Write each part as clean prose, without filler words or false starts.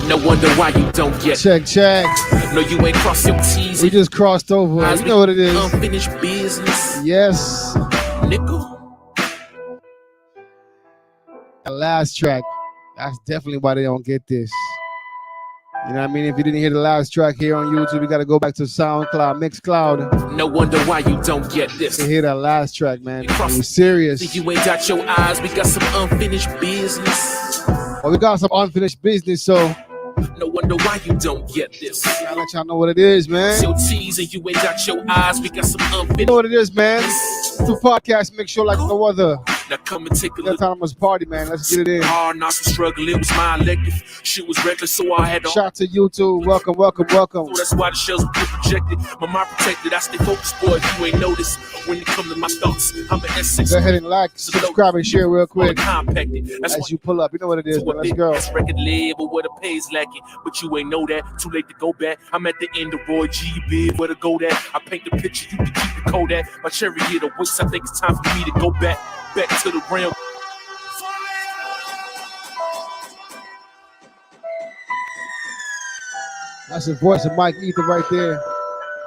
No wonder why you don't get. Check. No, you ain't crossed your T's. We just crossed over. You know what it is. Unfinished business. Yes. Nickel. The last track. That's definitely why they don't get this. You know what I mean? If you didn't hear the last track here on YouTube, you got to go back to SoundCloud, Mixcloud. No wonder why you don't get this. To hear that last track, man. We're serious. You ain't got your eyes. We got some unfinished business. Well, we got some unfinished business, so. No wonder why you don't get this. I'll let y'all know what it is, man. So teasing, you ain't got your eyes. We got some unfinished. You know what it is, man. The podcast make sure like no other. Now come and take a look. Autonomous party, man. Let's get it in. Hard not to struggle. It was my elective. Shit was reckless, so I had to. Shout to YouTube. Welcome. So that's why the shells get projected. My mind protected. I stay focused, boy. If you ain't noticed, when it come to my thoughts, I'm an S6. Go ahead and like, subscribe, and share real quick. That's as you pull up. You know what it is, man. Let's go. Record label where the pay's lacking, but you ain't know that. Too late to go back. I'm at the end of Roy G. Big, where to go that? I paint the picture. You can keep the Kodak. My cherry hit a waist. I think it's time for me to go back to the realm. That's the voice of Mike Ether right there.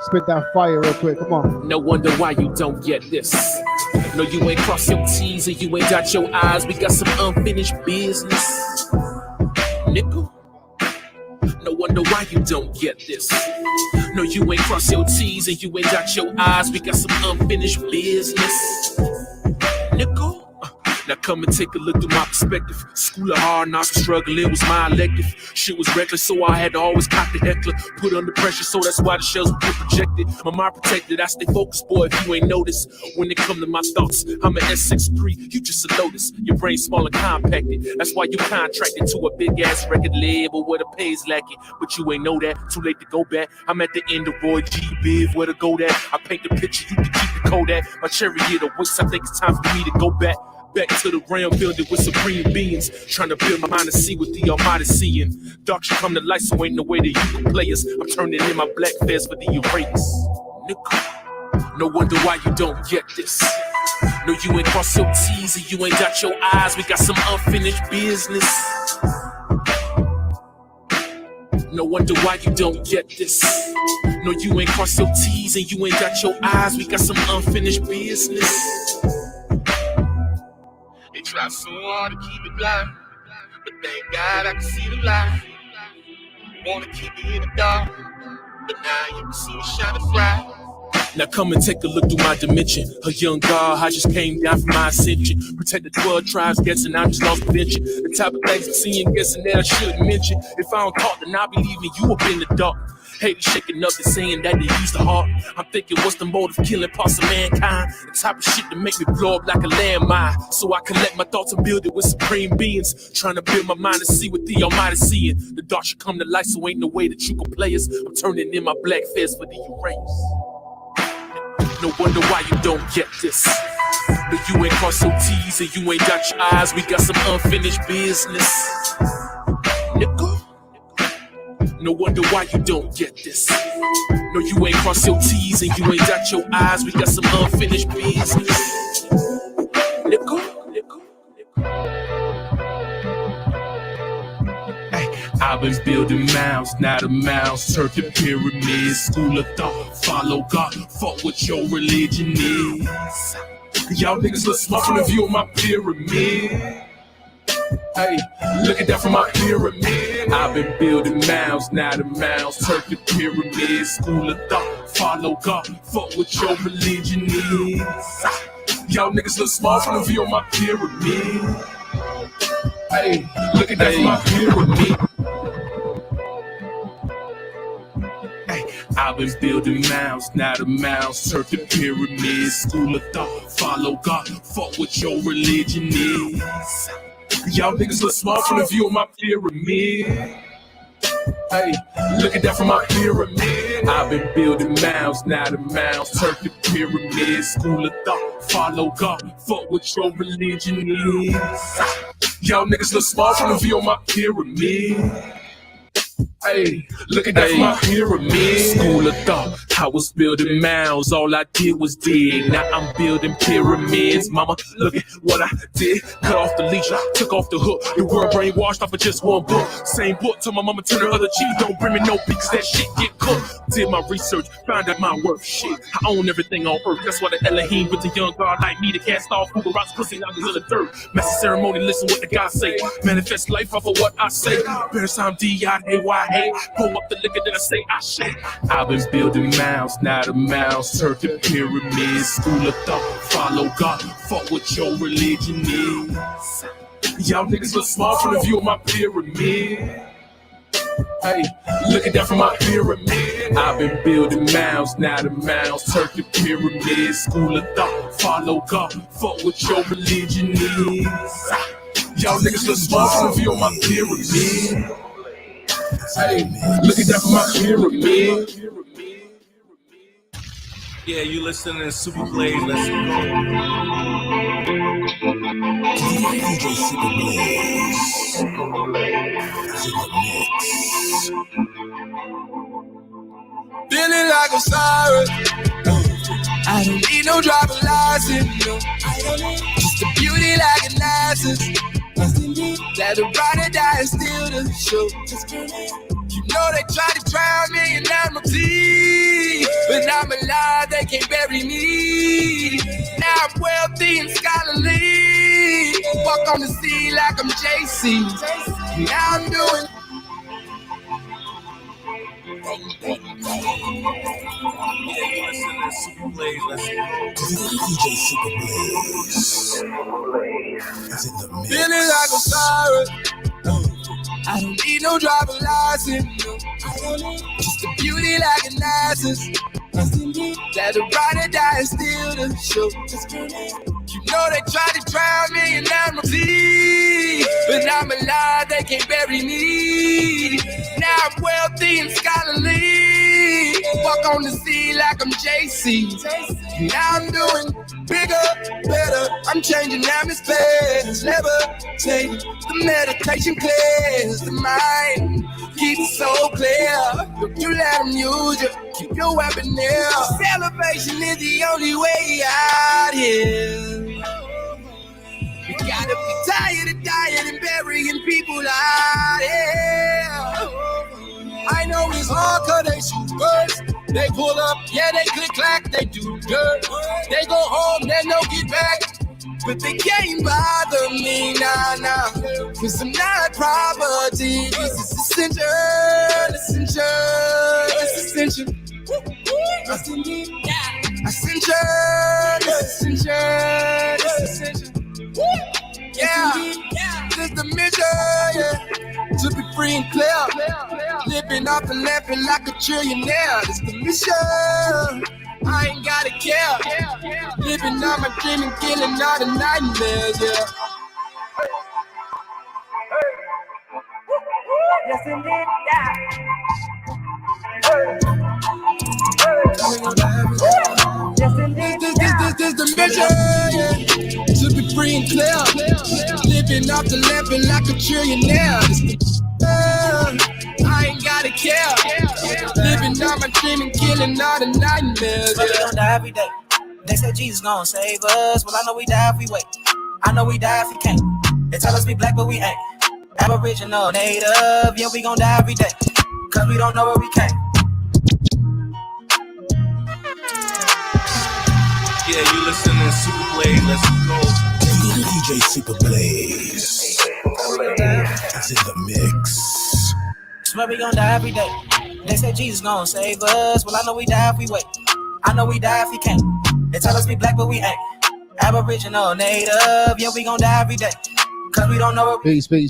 Spit that fire real quick. Come on. No wonder why you don't get this. No, you ain't crossed your T's and you ain't got your eyes. We got some unfinished business. Nickel. No wonder why you don't get this. No, you ain't crossed your T's and you ain't got your eyes. We got some unfinished business. Nickel. Now come and take a look through my perspective. School of hard knocks, struggle, it was my elective. Shit was reckless, so I had to always cock the heckler. Put under pressure, so that's why the shells would get projected. My mind protected, I stay focused, boy, if you ain't noticed. When it come to my thoughts, I'm an S63, you just a lotus. Your brain small and compacted. That's why you contracted to a big-ass record label where the pay's lacking. But you ain't know that, too late to go back. I'm at the end of Roy G. Big, where to go that? I paint the picture, you can keep the Kodak. My cherry hit a waist, I think it's time for me to go back to the realm, building with supreme beings. Trying to build my mind to see what the Almighty seeing. Dark should come to light, so ain't no way that you can play us. I'm turning in my black fez for the erase. No wonder why you don't get this. No, you ain't crossed your T's and you ain't got your eyes. We got some unfinished business. No wonder why you don't get this. No, you ain't crossed your T's and you ain't got your eyes. We got some unfinished business. They try so hard to keep it blind, but thank God I can see the light. Wanna keep me in the dark, but now you can see me shining bright. Now come and take a look through my dimension. A young God, I just came down from my ascension. Protect the 12 tribes, guessing I just lost prevention. The type of things I'm seeing, guessing that I shouldn't mention. If I don't talk, then I believe in you up in the dark. Haters shaking up and saying that they use the heart. I'm thinking, what's the motive? Killing parts of mankind. The type of shit that make me blow up like a landmine. So I collect my thoughts and build it with supreme beings. Trying to build my mind to see what the Almighty seeing. The dark should come to light, so ain't no way that you can play us. I'm turning in my black fez for the erase. No wonder why you don't get this. No, you ain't crossed your T's and you ain't got your eyes. We got some unfinished business. Nickel. No wonder why you don't get this. No, you ain't crossed your T's and you ain't got your eyes. We got some unfinished business. Nickel. I've been building mounds, not a mouse. Turf the pyramids, school of thought. Follow God, fuck what your religion is. Y'all niggas look smart from the view of my pyramid. Hey, look at that from my pyramid. I've been building mounds, not a mouse. Turf the pyramids, school of thought. Follow God, fuck what your religion is. Y'all niggas look smart from the view of my pyramid. Hey, look at that from my pyramid. I've been building mounds, not a mouse. Turf the pyramids, school of thought. Follow God, fuck what your religion is. Y'all niggas look smart from the view of my pyramid. Hey, look at that from my pyramid. I've been building mounds, not a mouse. Turf the pyramids, school of thought. Follow God, fuck what your religion is. Y'all niggas look smart from the view of my pyramid. Hey, look at that from my pyramid. School of thought, I was building mounds, all I did was dig. Now I'm building pyramids. Mama, look at what I did. Cut off the leash, took off the hook. The world brainwashed off of just one book. Same book, told my mama turn her other cheek. Don't bring me no beats, that shit get cooked. Did my research, found out my worth. Shit, I own everything on earth. That's why the Elohim with the young God like me to cast off who rocks pussy out the dirt. Master ceremony, listen what the God say. Manifest life off of what I say. Better time D-I-A-Y-A. Pull up the liquor that I say I shake. I've been building mounds, now the mounds turn to pyramids. School of thought, follow God, fuck what your religion is. Y'all niggas look small from the view of my pyramid. Hey, look at that from my pyramid. I've been building mounds, now the mounds turn to pyramids. School of thought, follow God, fuck what your religion is. Y'all niggas look small from the view of my pyramid. Hey, look at that from my pyramid. Yeah, you listening to Super Blaze, let's go. DJ Super Blaze is in the mix. Feeling like I'm sorry. I don't need no driver's license. No. Just a beauty like a license. That the ride or die is still the show. You know they try to drown me in Amity, but I'm alive, they can't bury me. Now I'm wealthy and scholarly. Walk on the sea like I'm JC. Now I'm doing. Yeah, you listening to Super Blaze, let's go. DJ Super Blaze is in the mix. Feeling like I'm sorry. I don't need no driver's license. No. Just a beauty like a license. That the ride or die is still the show. You know they try to drown me in Amity, but I'm alive, they can't bury me. Now I'm wealthy and scholarly. Walk on the sea like I'm JC. Now I'm doing bigger, better. I'm changing atmospheres, levitating. The meditation clears the mind, keep it so clear. Don't you let them use you, keep your weapon near. Celebration is the only way out here. You gotta be tired of dying and burying people out here. I know it's hard cause they shoot birds. They pull up, yeah, they click clack, they do dirt. They go home, then they'll get back. But they can't bother me, nah. Cause I'm not property. This is essential. Yeah, this the mission, yeah. To be free and clear. Living off and laughing like a trillionaire. This the mission. I ain't gotta care. Living on my dream and killing all the nightmares, yeah. Yes, indeed, yeah. This the mission, yeah. To be free and clear. Living off the laughing like a trillionaire. This the I ain't gotta care. Living on my dream and killing all the nightmares. But we gon' die every day. They say Jesus gon' save us. Well, I know we die if we wait. I know we die if we can't. They tell us we black, but we ain't. Aboriginal, native, yeah, we gon' die every day. Cause we don't know where we came. Yeah, you listening to Super Blaze, let's go. DJ Super Blaze is in the mix. Swear we gon' die every day. They say Jesus gon' save us. Well, I know we die if we wait. I know we die if we can't. They tell us we black, but we ain't. Aboriginal, native, yeah, we gon' die every day. Cause we don't know what Peace. we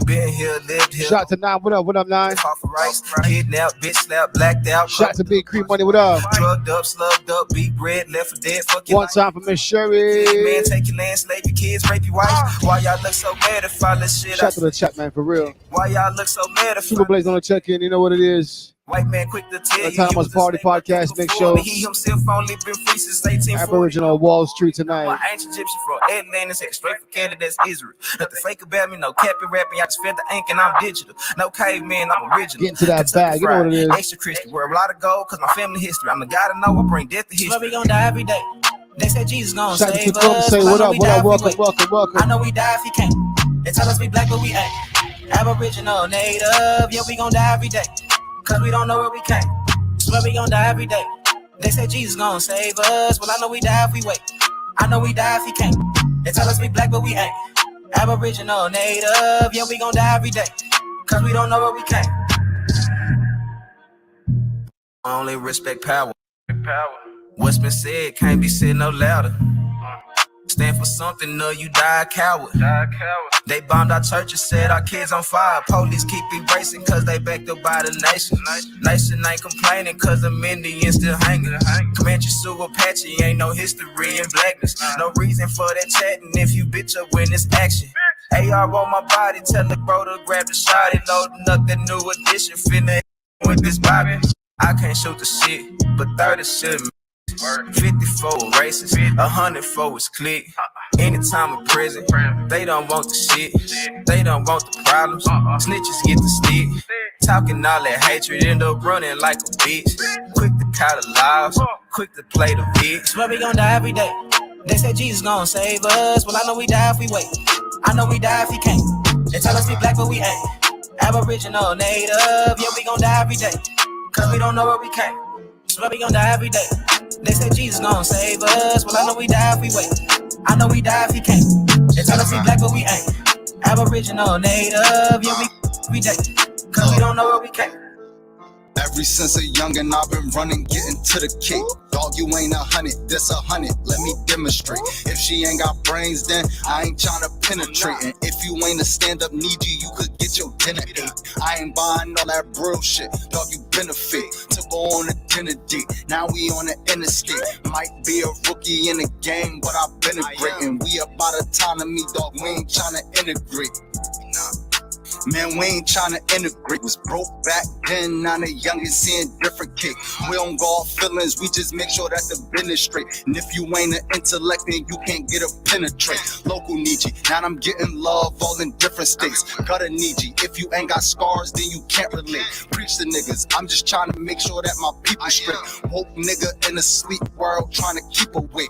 been here, lived here. Shout to Nine, what up, Nine? Fought for rights, kidnapped, bitch slapped, blacked out. Shout to Big Cream Money, what up? Drugged up, slugged up, beat bread, left for dead, fuck your One time for Miss Sherry. man, take your land, slave your kids, rape your wife. Why y'all look so mad if I let shit Shout to the chat, man, for real. Why y'all look so mad if Super Blaze on the check-in, you know what it is. White man quick to tell you. Thomas Party Podcast, Mix Show. He himself only been free since 1840. Aboriginal Wall Street tonight. My ancient Egyptian from Atlantis, headed straight for Canada, that's Israel. Nothing fake about me, no capping rapping. I just fed the ink and I'm digital. No caveman, I'm original. Get into that bag, you know what it is. Extra Christian, where a lot of gold, cause my family history. I'm the guy to know, I bring death to history. But we gon' die every day. They said Jesus gon' save us. Say what up, welcome. I know we die if he can't. They tell us we black, but we ain't. Aboriginal, native, yeah, we gon' die every day. Cause we don't know where we came. Swear we gon' die every day. They said Jesus gon' save us. Well, I know we die if we wait. I know we die if he can't. They tell us we black, but we ain't. Aboriginal, native, yeah, we gon' die every day. Cause we don't know where we came. I only respect power. What's been said can't be said no louder. Stand for something, or you die a coward. They bombed our churches, set our kids on fire. Police keep erasing cause they backed up by the nation. Nation ain't complaining cause the Indians still hanging. Comanche, Sioux, Apache, ain't no history in blackness. No reason for that chatting if you bitch up when it's action. AR on my body, tell the bro to grab the shot. Loading up that new edition, finna with this Bobby. I can't shoot the shit, but 30 shouldn't. 54 races, 100 for his clique. Anytime in prison, they don't want the shit. They don't want the problems. Snitches get the stick. Talking all that hatred, end up running like a bitch. Quick to call the laws, quick to play the bitch. Swear we gon' die every day. They said Jesus gon' save us. Well, I know we die if we wait. I know we die if he can't. They tell us we black, but we ain't. Aboriginal, native, yeah, we gon' die every day. Cause we don't know where we came. Swear we gon' die every day. They said Jesus gon' save us. Well, I know we die if we wait. I know we die if he can't. They tell us we black, but we ain't. Aboriginal, native, yeah, we day. Cause we don't know where we came. Ever since a youngin', I've been running, getting to the cake. Dog, you ain't 100, this 100, let me demonstrate. If she ain't got brains, then I ain't tryna penetrate. And if you ain't a stand-up needy, you could get your dinner ate. I ain't buying all that bro shit, dog, you benefit. Took her on a dinner date, now we on the interstate. Might be a rookie in the game, but I've been a great. And we about autonomy, dog, we ain't tryna integrate. Man, we ain't tryna integrate. Was broke back then, now the youngin' seeing different kick. We don't go off feelings, we just make sure that the business straight. And if you ain't an intellect, then you can't get a penetrate. Local need you, now I'm getting love all in different states. Gotta need you, if you ain't got scars, then you can't relate. Preach to niggas, I'm just trying to make sure that my people straight. Woke nigga in a sleep world, trying to keep awake.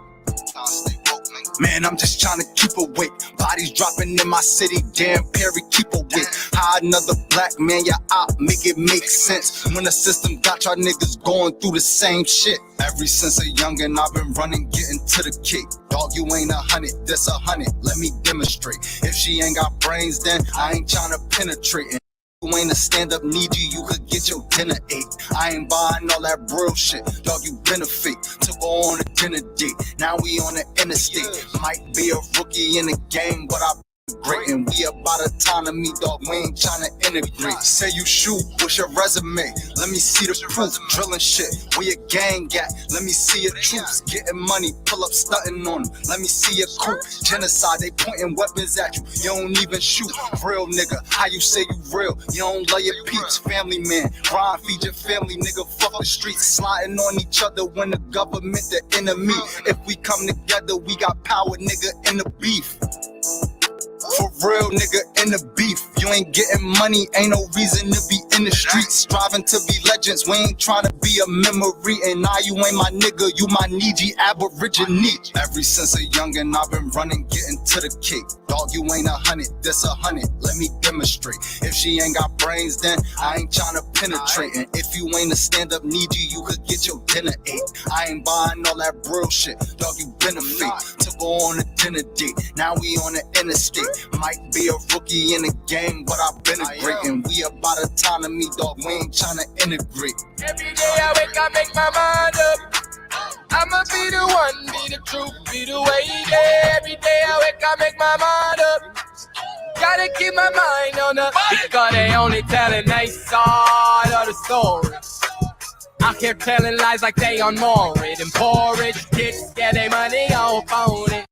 Man, I'm just trying to keep awake. Bodies dropping in my city, damn Perry, keep awake. How another black man, your op, make it make sense. When the system got y'all niggas going through the same shit. Ever since a youngin', I've been running, getting to the cake. Dog, you ain't 100, this 100, let me demonstrate. If she ain't got brains, then I ain't trying to penetrate. You ain't a stand-up needy, you could get your dinner ate. I ain't buying all that bro shit, dog, you benefit. Took her on a dinner date, now we on the interstate. Might be a rookie in the game, but I great. And we about autonomy, dog, we ain't tryna integrate. Say you shoot, what's your resume? Let me see the proof. Drilling shit, where your gang at? Let me see your troops. Getting money, pull up stunting on them. Let me see your crew. Genocide, they pointing weapons at you. You don't even shoot. Real nigga, how you say you real? You don't love your peeps. Family man, grind, feed your family, nigga, fuck the streets. Sliding on each other when the government the enemy. If we come together, we got power, nigga, in the beef. For real, nigga, in the beef. You ain't getting money, ain't no reason to be in the streets. Striving to be legends, we ain't trying to be a memory. And now you ain't my nigga, you my needy Aborigine. Ever since a youngin', I've been running, getting to the cake. Dog, you ain't 100, this 100, let me demonstrate. If she ain't got brains, then I ain't trying to penetrate. And if you ain't a stand-up needy, you could get your dinner ate. I ain't buying all that bro shit, dog, you benefit. Took her on a dinner date, now we on the interstate. Might be a rookie in the game, but I've been a great. And we about autonomy, dog, we ain't tryna integrate. Every day I wake, I make my mind up. I'ma be the one, be the truth, be the way. Yeah, every day I wake, I make my mind up. Gotta keep my mind on the, because they only telling their side of the story. Out here telling lies like they on Morrid. And poor rich kids get their money on phone.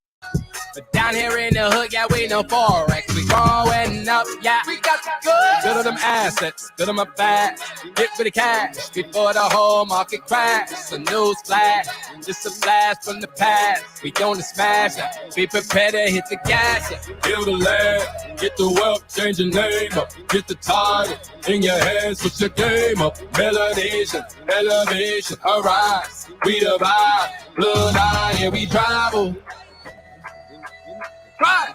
But down here in the hood, yeah, we no forex. We growing up, yeah. We got the goods. Good on them assets, good on my back. Get for the cash before the whole market crash. A news flash, just a blast from the past. We gonna smash it. Be prepared to hit the gas. Build a land, get the wealth, change your name up. Get the title in your hands, put your game up. Melanation, elevation, arise. We the vibe, blood eye, and we travel. Right.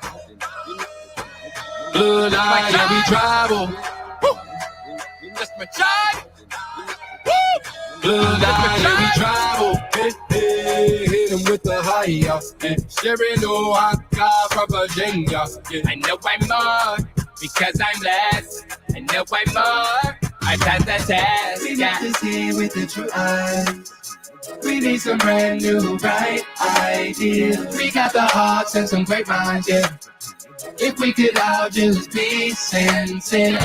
Blood eye, and we travel. Just my child. Blood eye, and we travel. Hey, hey, hit him with the high, yeah. Sharing no haka from Virginia. I know I'm more because I'm less. I know I'm more. I pass the test. We got this here with the true eyes. We need some brand new bright ideas. We got the hearts and some great minds, yeah. If we could all just be sincere.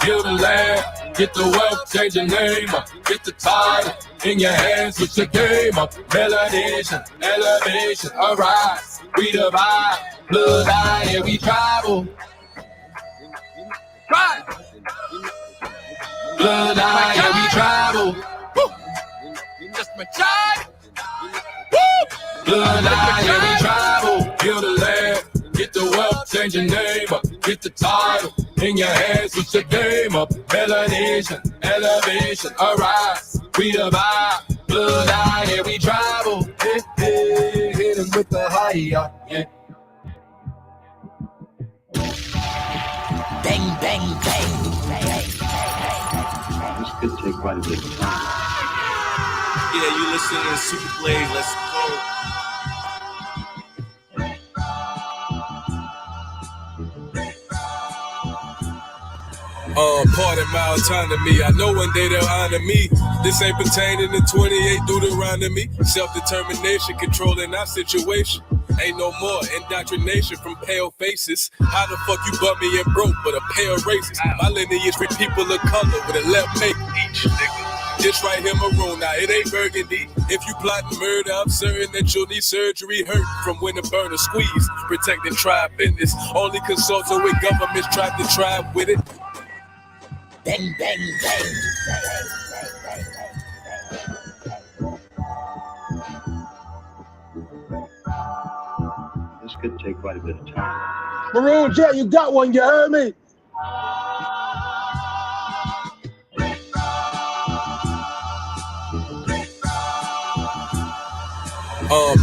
Build a land, get the wealth, change your name up. Get the title in your hands, put your game up. Melanation, elevation, arise. We the vibe, blood eye, and we travel. Right. Blood eye, and we travel. Just my child. Blood eye, and we travel. Build a land, get the wealth, change your name up. Get the title in your hands, put your game up. Melanation, elevation, arise. We the vibe, blood eye, and we travel. Hey, hey, hit him with the high, yeah. Bang, bang, bang. This could take quite a bit of time. Yeah, you listening to Super Blaze, let's go. Pardon my autonomy. I know one day they'll honor me. This ain't pertaining to 28 Deuteronomy. Self-determination, controlling our situation. Ain't no more indoctrination from pale faces. How the fuck you butt me and broke but a pale racist? My lineage for people of color with a left make each nigga. This right here maroon, now it ain't burgundy. If you plotting murder, I'm certain that you'll need surgery. Hurt from when the burner squeeze. Protecting tribe business. Only consulting with governments tried to tribe with it. Bang, bang, bang. This could take quite a bit of time. Maroon Jet, you got one, you heard me?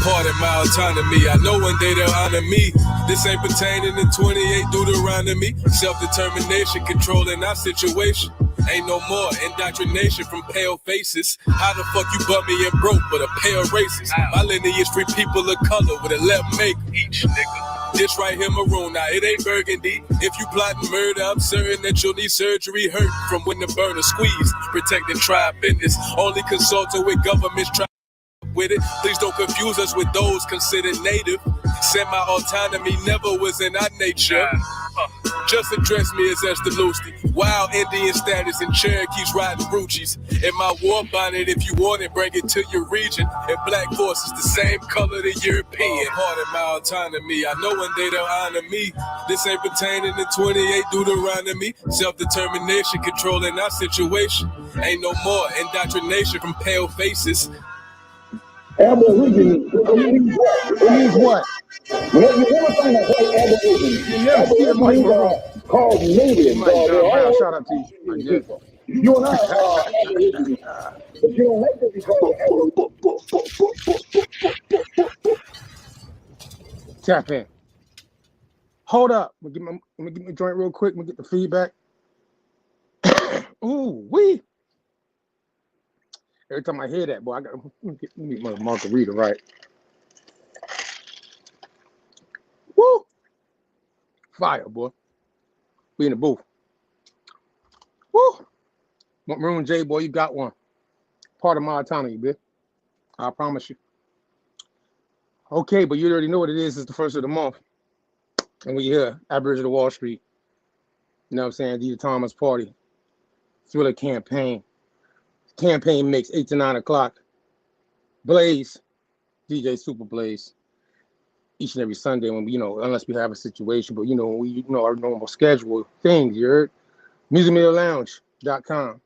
Pardon my autonomy. I know one day they'll honor me. This ain't pertaining to 28 Deuteronomy. Self-determination, controlling our situation. Ain't no more indoctrination from pale faces. How the fuck you butt me and broke but a pale racist? My lineage free people of color with a left make each nigga. This right here maroon, now it ain't burgundy. If you plotting murder, I'm certain that you'll need surgery. Hurt from when the burner squeeze. Protecting tribe business. Only consulting with governments try with it. Please don't confuse us with those considered native. Semi-autonomy never was in our nature. Just address me as Estelusti. Wild Indian status and Cherokees riding Ruchis. In my war bonnet, if you want it, bring it to your region. And black forces the same color the European. Pardon my autonomy. I know one day they'll honor me. This ain't pertaining to 28 Deuteronomy. Self-determination, controlling our situation. Ain't no more indoctrination from pale faces. Aborigines. It means what? Whenever you ever find that word Aborigines, Aborigines are called natives. Shout out to you. You and I are Aborigines, but you don't like to be called Aborigines. Tap in. Hold up. Let me get my joint real quick. Let me get the feedback. Ooh, wee. Every time I hear that, boy, let me get my margarita right. Woo! Fire, boy. We in the booth. Woo! Maroon J, boy, you got one. Part of my autonomy, bitch. I promise you. Okay, but you already know what it is. It's the first of the month. And we hear Aboriginal Wall Street. You know what I'm saying? Dita Thomas Party. Thriller campaign. Campaign mix 8 to 9 o'clock. Blaze, DJ Super Blaze. each and every Sunday when we, unless we have a situation, but when we, our normal schedule things, you heard? MusicMediaLounge.com.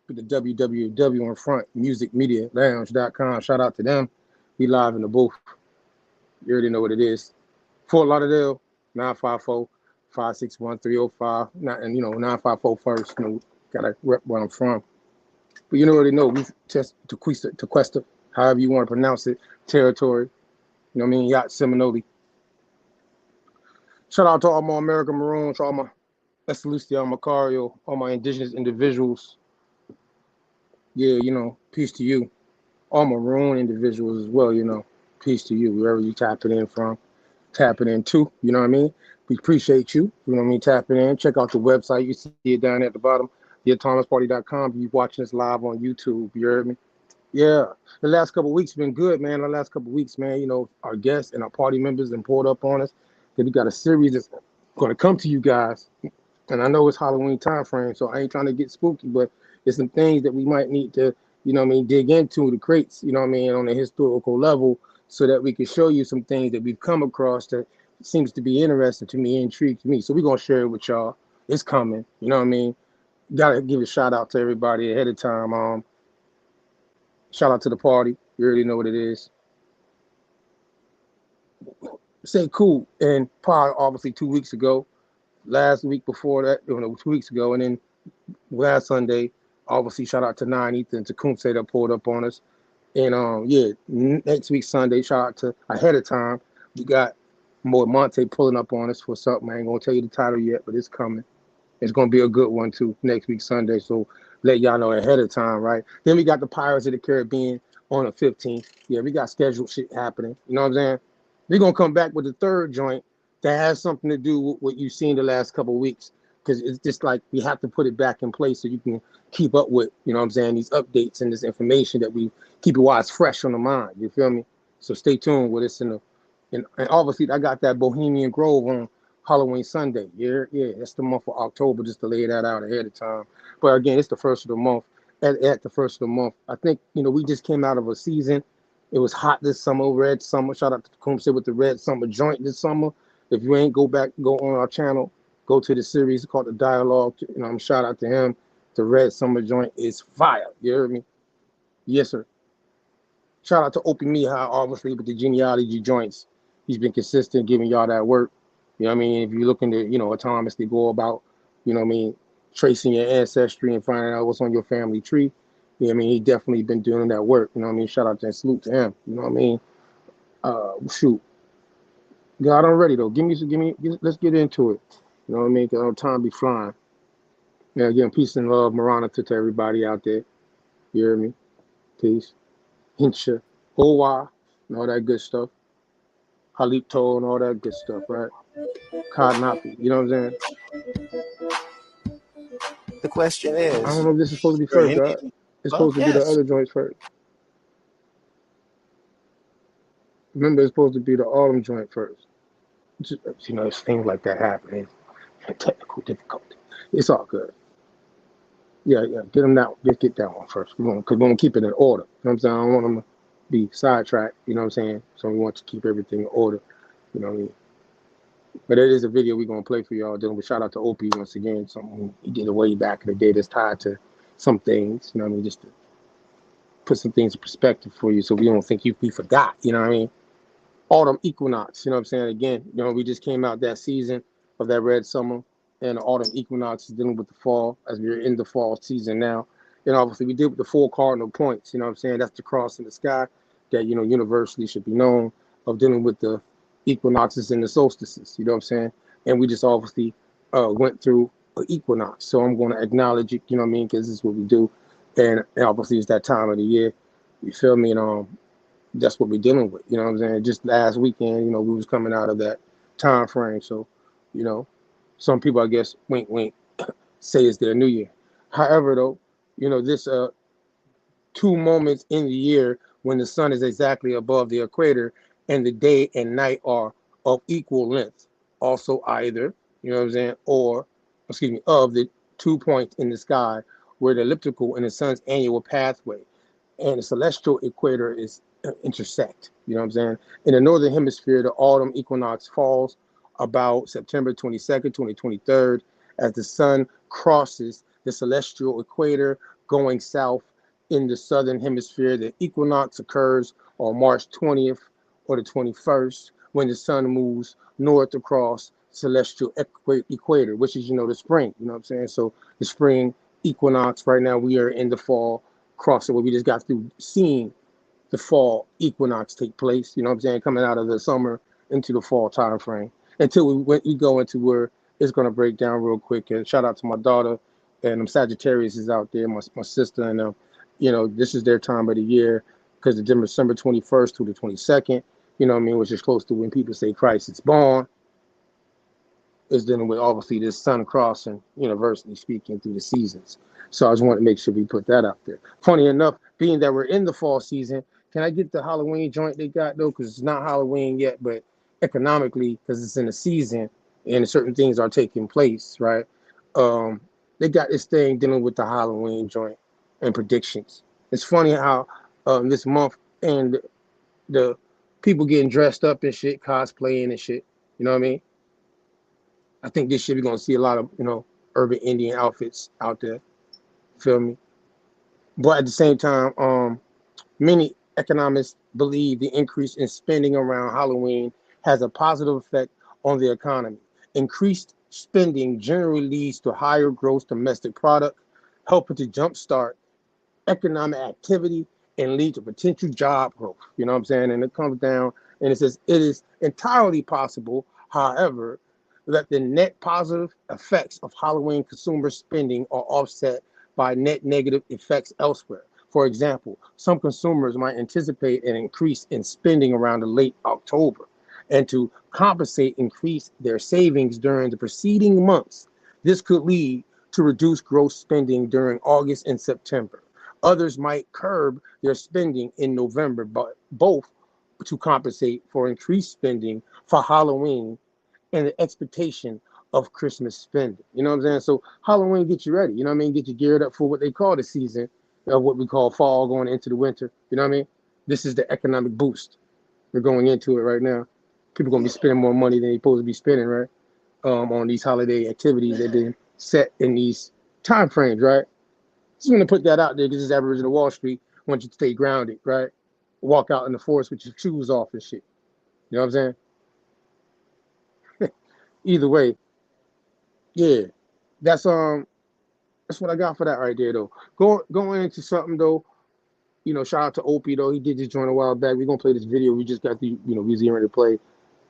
Put the www in front, musicmedialounge.com. Shout out to them. We live in the booth. You already know what it is. Fort Lauderdale, 954-561-305. And 954 first. Gotta rep where I'm from. But you already know we test Tequesta, however you want to pronounce it, territory. You know what I mean? Yacht Seminole. Shout out to all my American Maroons, to all my Estelucia, Macario, all my indigenous individuals. Yeah, peace to you. All Maroon individuals as well, peace to you, wherever you tapping in from, tapping in too, you know what I mean? We appreciate you, you know what I mean, tapping in. Check out the website, you see it down at the bottom, theautonomousparty.com. You watching us live on YouTube, you heard me? Yeah, the last couple of weeks been good, man. Our guests and our party members and poured up on us. Then we got a series that's going to come to you guys. And I know it's Halloween time frame, so I ain't trying to get spooky, but there's some things that we might need to, dig into the crates, on a historical level, so that we can show you some things that we've come across that seems to be interesting to me, intrigued to me. So we're going to share it with y'all. It's coming, you know what I mean? Got to give a shout out to everybody ahead of time. Shout out to the party. You already know what it is. Say cool. And probably obviously 2 weeks ago, last week before that, 2 weeks ago, and then last Sunday, obviously shout out to 9 Ethan to Kumse that pulled up on us. And next week Sunday, shout out to ahead of time. We got more Monte pulling up on us for something. I ain't gonna tell you the title yet, but it's coming. It's gonna be a good one too next week Sunday. So let y'all know ahead of time, right? Then we got the Pirates of the Caribbean on the 15th. Yeah, we got scheduled shit happening. You know what I'm saying? We're gonna come back with the third joint that has something to do with what you've seen the last couple of weeks. Because it's just like we have to put it back in place so you can keep up with, these updates and this information that we keep it while it's fresh on the mind. You feel me? So stay tuned with us and obviously I got that Bohemian Grove on Halloween Sunday. Yeah, that's the month of October, just to lay that out ahead of time. But again, it's the first of the month. At the first of the month, I think we just came out of a season. It was hot this summer, red summer. Shout out to Kumse with the red summer joint this summer. If you ain't go on our channel, go to the series called The Dialogue. Shout out to him. The red summer joint is fire. You heard me? Yes, sir. Shout out to Opie Mihai, obviously, with the genealogy joints. He's been consistent giving y'all that work. You know what I mean? If you're looking to, autonomously go about, tracing your ancestry and finding out what's on your family tree. You know what I mean? He definitely been doing that work. You know what I mean? Shout out and salute to him. You know what I mean? Shoot. God, I'm ready though. Let's get into it. You know what I mean? Because time be flying. Yeah, again, peace and love, Maranatha to everybody out there. You hear me? Peace. Hinsha, Owa, and all that good stuff. Halipto and all that good stuff, right? Kadnapi, you know what I'm saying? The question is, I don't know if this is supposed to be first, God. It's supposed to be the other joints first. Remember, it's supposed to be the autumn joint first. Just, it's things like that happening. Technical difficulty. It's all good. Yeah. Get them that. Get that one first. Because we're gonna keep it in order. You know what I'm saying? I don't want them to be sidetracked. You know what I'm saying? So we want to keep everything in order. You know what I mean? But it is a video we're gonna play for y'all. Dealing with shout out to Opie once again. Something he did way back in the day that's tied to some things. You know what I mean? Just to put some things in perspective for you, so we don't think we forgot. You know what I mean? Autumn equinox. You know what I'm saying? Again, we just came out that season of that red summer. And the autumn equinox is dealing with the fall, as we're in the fall season now. And obviously we did with the 4 cardinal points, you know what I'm saying? That's the cross in the sky that, universally should be known, of dealing with the equinoxes and the solstices, you know what I'm saying? And we just obviously went through an equinox. So I'm going to acknowledge it, you know what I mean? Because this is what we do. And obviously it's that time of the year, you feel me? And that's what we're dealing with, you know what I'm saying? Just last weekend, we was coming out of that time frame. So, some people, I guess, wink, wink, say it's their new year. However, though, this 2 moments in the year when the sun is exactly above the equator and the day and night are of equal length. Also either, you know what I'm saying, of the 2 points in the sky where the elliptical in the sun's annual pathway and the celestial equator is intersect. You know what I'm saying? In the northern hemisphere, the autumn equinox falls about September 22nd, 23rd, as the sun crosses the celestial equator going south. In the southern hemisphere, the equinox occurs on March 20th or the 21st, when the sun moves north across celestial equator, which is, the spring. You know what I'm saying? So the spring equinox, right now we are in the fall crossover. We just got through seeing the fall equinox take place, you know what I'm saying, coming out of the summer into the fall time frame, until we go into where it's going to break down real quick. And shout out to my daughter, and Sagittarius is out there, my sister, and this is their time of the year, because it's December 21st to the 22nd, you know what I mean, which is close to when people say Christ is born. Is dealing with obviously this sun crossing, universally speaking, through the seasons. So I just want to make sure we put that out there. Funny enough, being that we're in the fall season, can I get the Halloween joint they got though? Because it's not Halloween yet, but economically, because it's in the season and certain things are taking place, right? They got this thing dealing with the Halloween joint and predictions. It's funny how this month and the people getting dressed up and shit, cosplaying and shit. You know what I mean? I think this year we're gonna see a lot of urban Indian outfits out there. Feel me? But at the same time, many economists believe the increase in spending around Halloween has a positive effect on the economy. Increased spending generally leads to higher gross domestic product, helping to jumpstart economic activity and lead to potential job growth. You know what I'm saying? And it comes down and it says it is entirely possible, however, that the net positive effects of Halloween consumer spending are offset by net negative effects elsewhere. For example, some consumers might anticipate an increase in spending around the late October, and to compensate, increase their savings during the preceding months. This could lead to reduced gross spending during August and September. Others might curb their spending in November, but both to compensate for increased spending for Halloween and the expectation of Christmas spending. You know what I'm saying? So Halloween gets you ready. You know what I mean? Get you geared up for what they call the season of what we call fall going into the winter. You know what I mean? This is the economic boost. We're going into it right now. People going to be spending more money than they're supposed to be spending, right? On these holiday activities that have been set in these time frames, right? Just want to put that out there because it's Aboriginal Wall Street. I want you to stay grounded, right? Walk out in the forest with your shoes off and shit. You know what I'm saying? Either way, yeah, that's what I got for that right there though. Going into something though, shout out to Opie though. He did this joint a while back. We're gonna play this video. We just got the we was ready to play,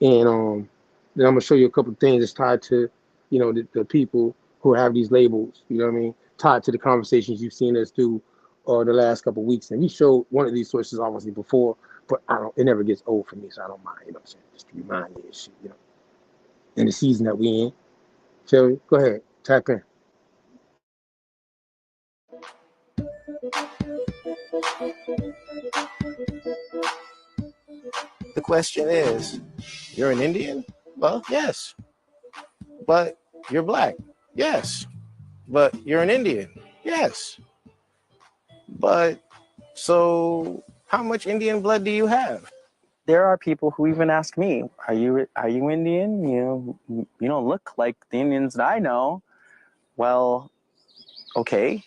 and then I'm gonna show you a couple of things that's tied to the people who have these labels. You know what I mean? Tied to the conversations you've seen us do the last couple of weeks, and we showed one of these sources obviously before, but it never gets old for me, so I don't mind. You know what I'm saying? Just to remind me of shit. In the season that we in. Shall we? Go ahead. Tap in. The question is, you're an Indian? Well, yes. But you're black? Yes. But you're an Indian? Yes. But so how much Indian blood do you have? There are people who even ask me, are you Indian? You don't look like the Indians that I know. Well, okay,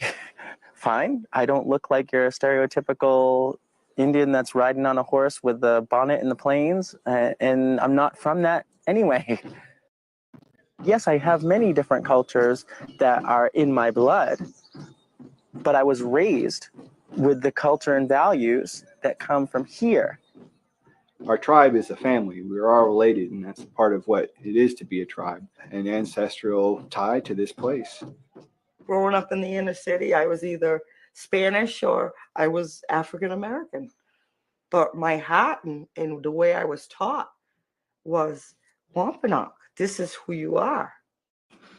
fine. I don't look like your stereotypical Indian that's riding on a horse with the bonnet in the plains, and I'm not from that anyway. Yes, I have many different cultures that are in my blood, but I was raised with the culture and values that come from here. Our tribe is a family. We're all related, and that's part of what it is to be a tribe, an ancestral tie to this place. Growing up in the inner city, I was either Spanish or I was African American. But my heart and the way I was taught was Wampanoag. This is who you are.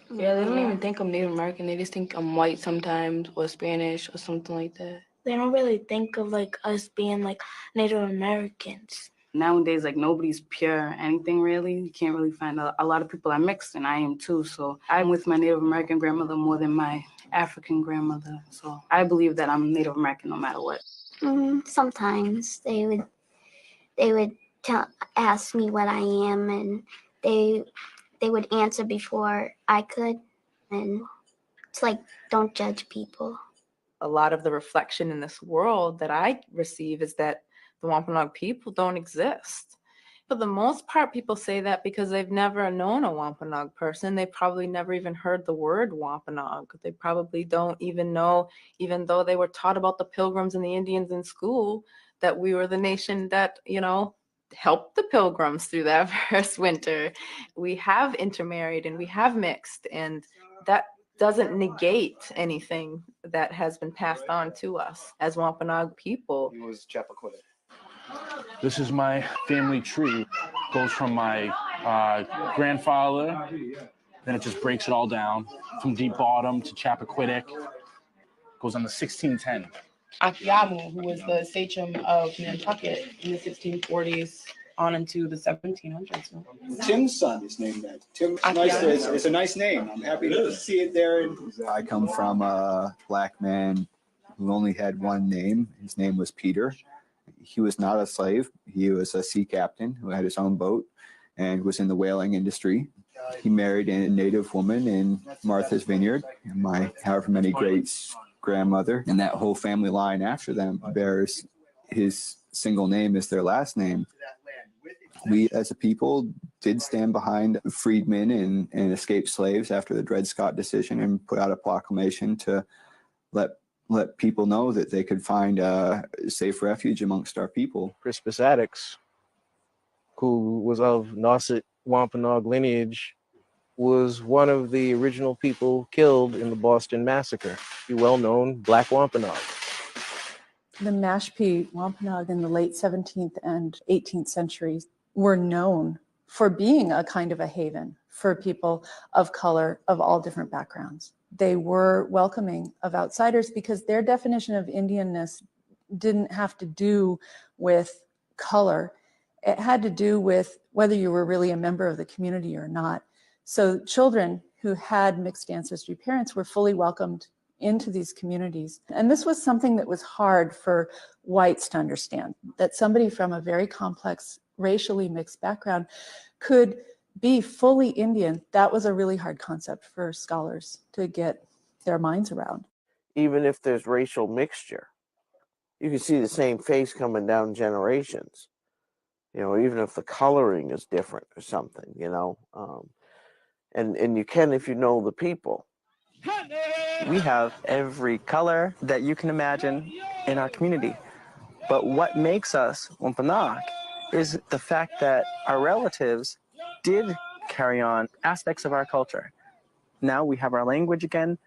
Yeah, they don't even think I'm Native American. They just think I'm white sometimes or Spanish or something like that. They don't really think of us being Native Americans. Nowadays, nobody's pure anything really. You can't really find a lot of people are mixed, and I am too. So I'm with my Native American grandmother more than my African grandmother. So I believe that I'm Native American no matter what. Sometimes they would they would ask me what I am, and they would answer before I could. And it's like, don't judge people. A lot of the reflection in this world that I receive is that the Wampanoag people don't exist. For the most part, people say that because they've never known a Wampanoag person. They probably never even heard the word Wampanoag. They probably don't even know, even though they were taught about the Pilgrims and the Indians in school, that we were the nation that, helped the Pilgrims through that first winter. We have intermarried and we have mixed, and that doesn't negate anything that has been passed on to us as Wampanoag people. He was Chappaquiddick. This is my family tree. Goes from my grandfather, then it just breaks it all down from Deep Bottom to Chappaquiddick. Goes on the 1610. Akiamu, who was the sachem of Nantucket in the 1640s on into the 1700s. Tim's son is named that. Tim, it's a nice name. I'm happy to see it there. I come from a black man who only had one name. His name was Peter. He was not a slave. He was a sea captain who had his own boat and was in the whaling industry. He married a native woman in Martha's Vineyard. My however many greats grandmother and that whole family line after them bears his single name as their last name. We as a people did stand behind freedmen and escaped slaves after the Dred Scott decision and put out a proclamation to let people know that they could find a safe refuge amongst our people. Crispus Attucks, who was of Nauset Wampanoag lineage, was one of the original people killed in the Boston Massacre, the well-known Black Wampanoag. The Mashpee Wampanoag in the late 17th and 18th centuries were known for being a kind of a haven for people of color of all different backgrounds. They were welcoming of outsiders because their definition of Indianness didn't have to do with color. It had to do with whether you were really a member of the community or not. So children who had mixed ancestry parents were fully welcomed into these communities. And this was something that was hard for whites to understand, that somebody from a very complex, racially mixed background could be fully Indian. That was a really hard concept for scholars to get their minds around. Even if there's racial mixture, you can see the same face coming down generations, even if the coloring is different or something, and you can if you know the people. We have every color that you can imagine in our community. But what makes us Wampanoag is the fact that our relatives did carry on aspects of our culture. Now we have our language again.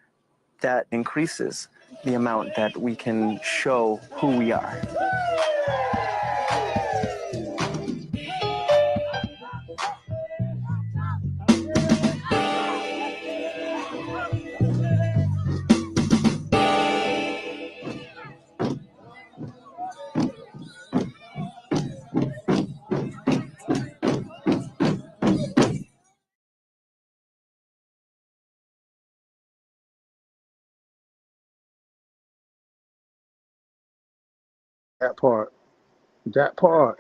That increases the amount that we can show who we are. That part.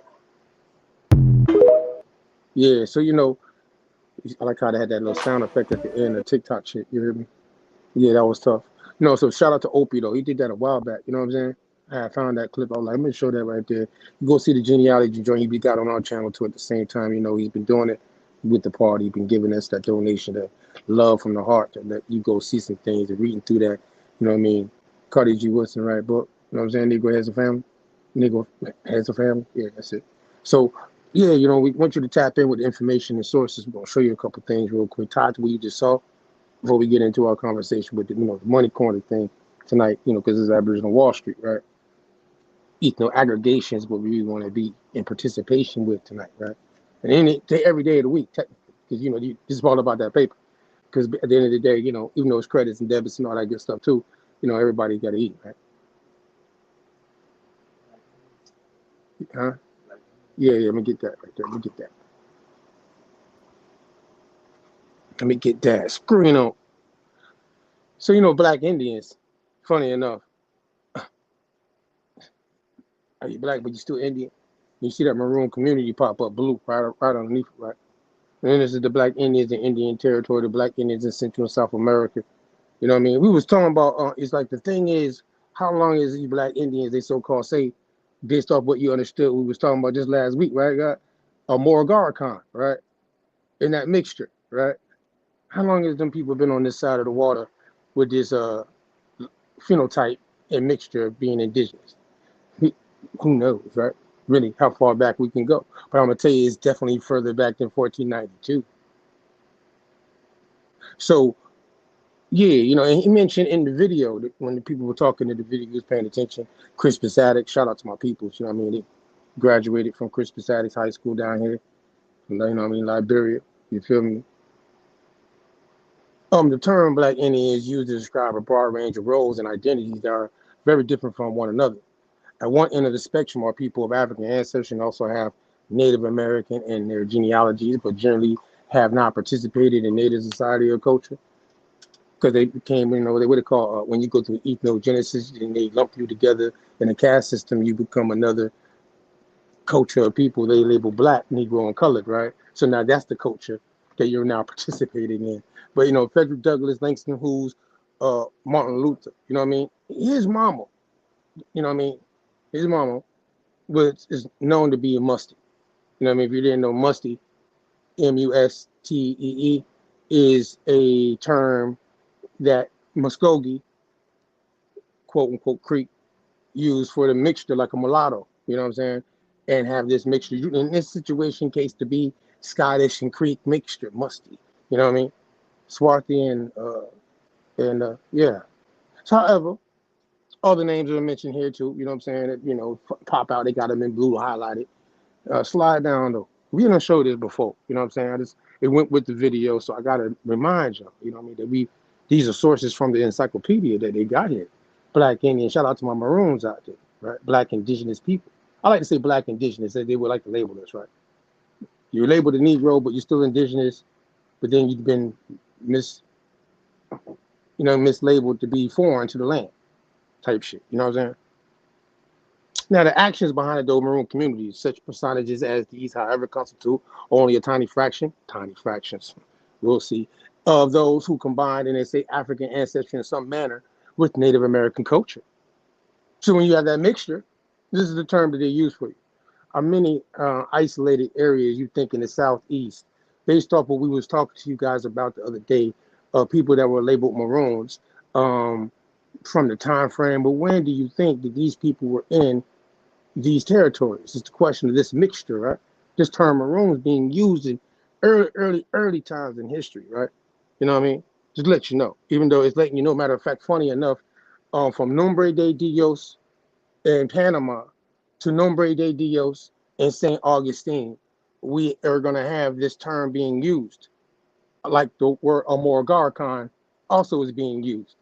Yeah, so I like how they had that little sound effect at the end of TikTok shit. You hear me? Yeah, that was tough. So shout out to Opie though. He did that a while back. You know what I'm saying? I found that clip. I was like, I'm gonna show that right there. You go see the genealogy joint he got on our channel too at the same time. He's been doing it with the party. He's been giving us that donation, that love from the heart, to let you go see some things and reading through that. You know what I mean? Cardi G. Woodson, right book. You know what I'm saying? Negro has a family. Negro has a family. Yeah, that's it. So yeah, we want you to tap in with the information and sources. We're gonna show you a couple things real quick. Tied to what you just saw before we get into our conversation with the money corner thing tonight. Because it's Aboriginal Wall Street, right? Aggregation is what we really want to be in participation with tonight, right? And every day of the week, because this is all about that paper. Because at the end of the day, even though it's credits and debits and all that good stuff too, everybody got to eat, right? Huh? Yeah, let me get that right there. Let me get that screen on. So Black Indians, funny enough, are you black but you still Indian? You see that maroon community pop up blue right underneath, right? And then this is the Black Indians in Indian Territory, the Black Indians in Central and South America. You know what I mean? We was talking about, it's like the thing is, how long is these Black Indians, they so-called say, based off what you understood, we was talking about just last week, right? Got a Morgarcon, right? In that mixture, right? How long has them people been on this side of the water with this phenotype and mixture of being indigenous? Who knows, right? Really, how far back we can go. But I'm going to tell you, it's definitely further back than 1492. So, yeah, you know, and he mentioned in the video, that when the people were talking to the video, he was paying attention. Crispus Attucks, shout out to my people, you know what I mean? They graduated from Crispus Attucks High School down here, you know what I mean, Liberia, you feel me? The term Black Indian is used to describe a broad range of roles and identities that are very different from one another. At one end of the spectrum are people of African ancestry and also have Native American in their genealogies, but generally have not participated in Native society or culture because they became, you know, they would have called, when you go through ethnogenesis and they lump you together in a caste system, you become another culture of people they label Black, Negro, and colored, right? So now that's the culture that you're now participating in. But, you know, Frederick Douglass, Langston Hughes, Martin Luther, you know what I mean? His mama, you know what I mean? His mama is known to be a musty. You know what I mean? If you didn't know, musty, Mustee, is a term that Muskogee, quote unquote, Creek, used for the mixture like a mulatto, you know what I'm saying? And have this mixture. In this situation, case to be Scottish and Creek mixture, musty, you know what I mean? Swarthy and yeah. So, however, all the names are mentioned here too, you know what I'm saying? That, you know, pop out, they got them in blue highlighted. Slide down though. We didn't show this before, you know what I'm saying? It went with the video, so I gotta remind y'all, you know what I mean, that these are sources from the encyclopedia that they got here. Black Indian, shout out to my Maroons out there, right? Black indigenous people. I like to say Black indigenous, they would like to label us, right? You're labeled a Negro, but you're still indigenous, but then you've been mislabeled to be foreign to the land, type shit. You know what I'm saying? Now, the actions behind the Maroon communities, such percentages as these, however, constitute only a tiny fractions, we'll see, of those who combine and they say African ancestry in some manner with Native American culture. So when you have that mixture, this is the term that they use for you. Are many isolated areas you think in the Southeast, based off what we was talking to you guys about the other day, people that were labeled Maroons from the time frame, but when do you think that these people were in these territories? It's the question of this mixture, right? This term Maroons being used in early times in history, right? You know what I mean? Just to let you know, even though it's letting you know, matter of fact, funny enough, from Nombre de Dios in Panama to Nombre de Dios in St. Augustine, we are going to have this term being used, like the word Amorgarcon also is being used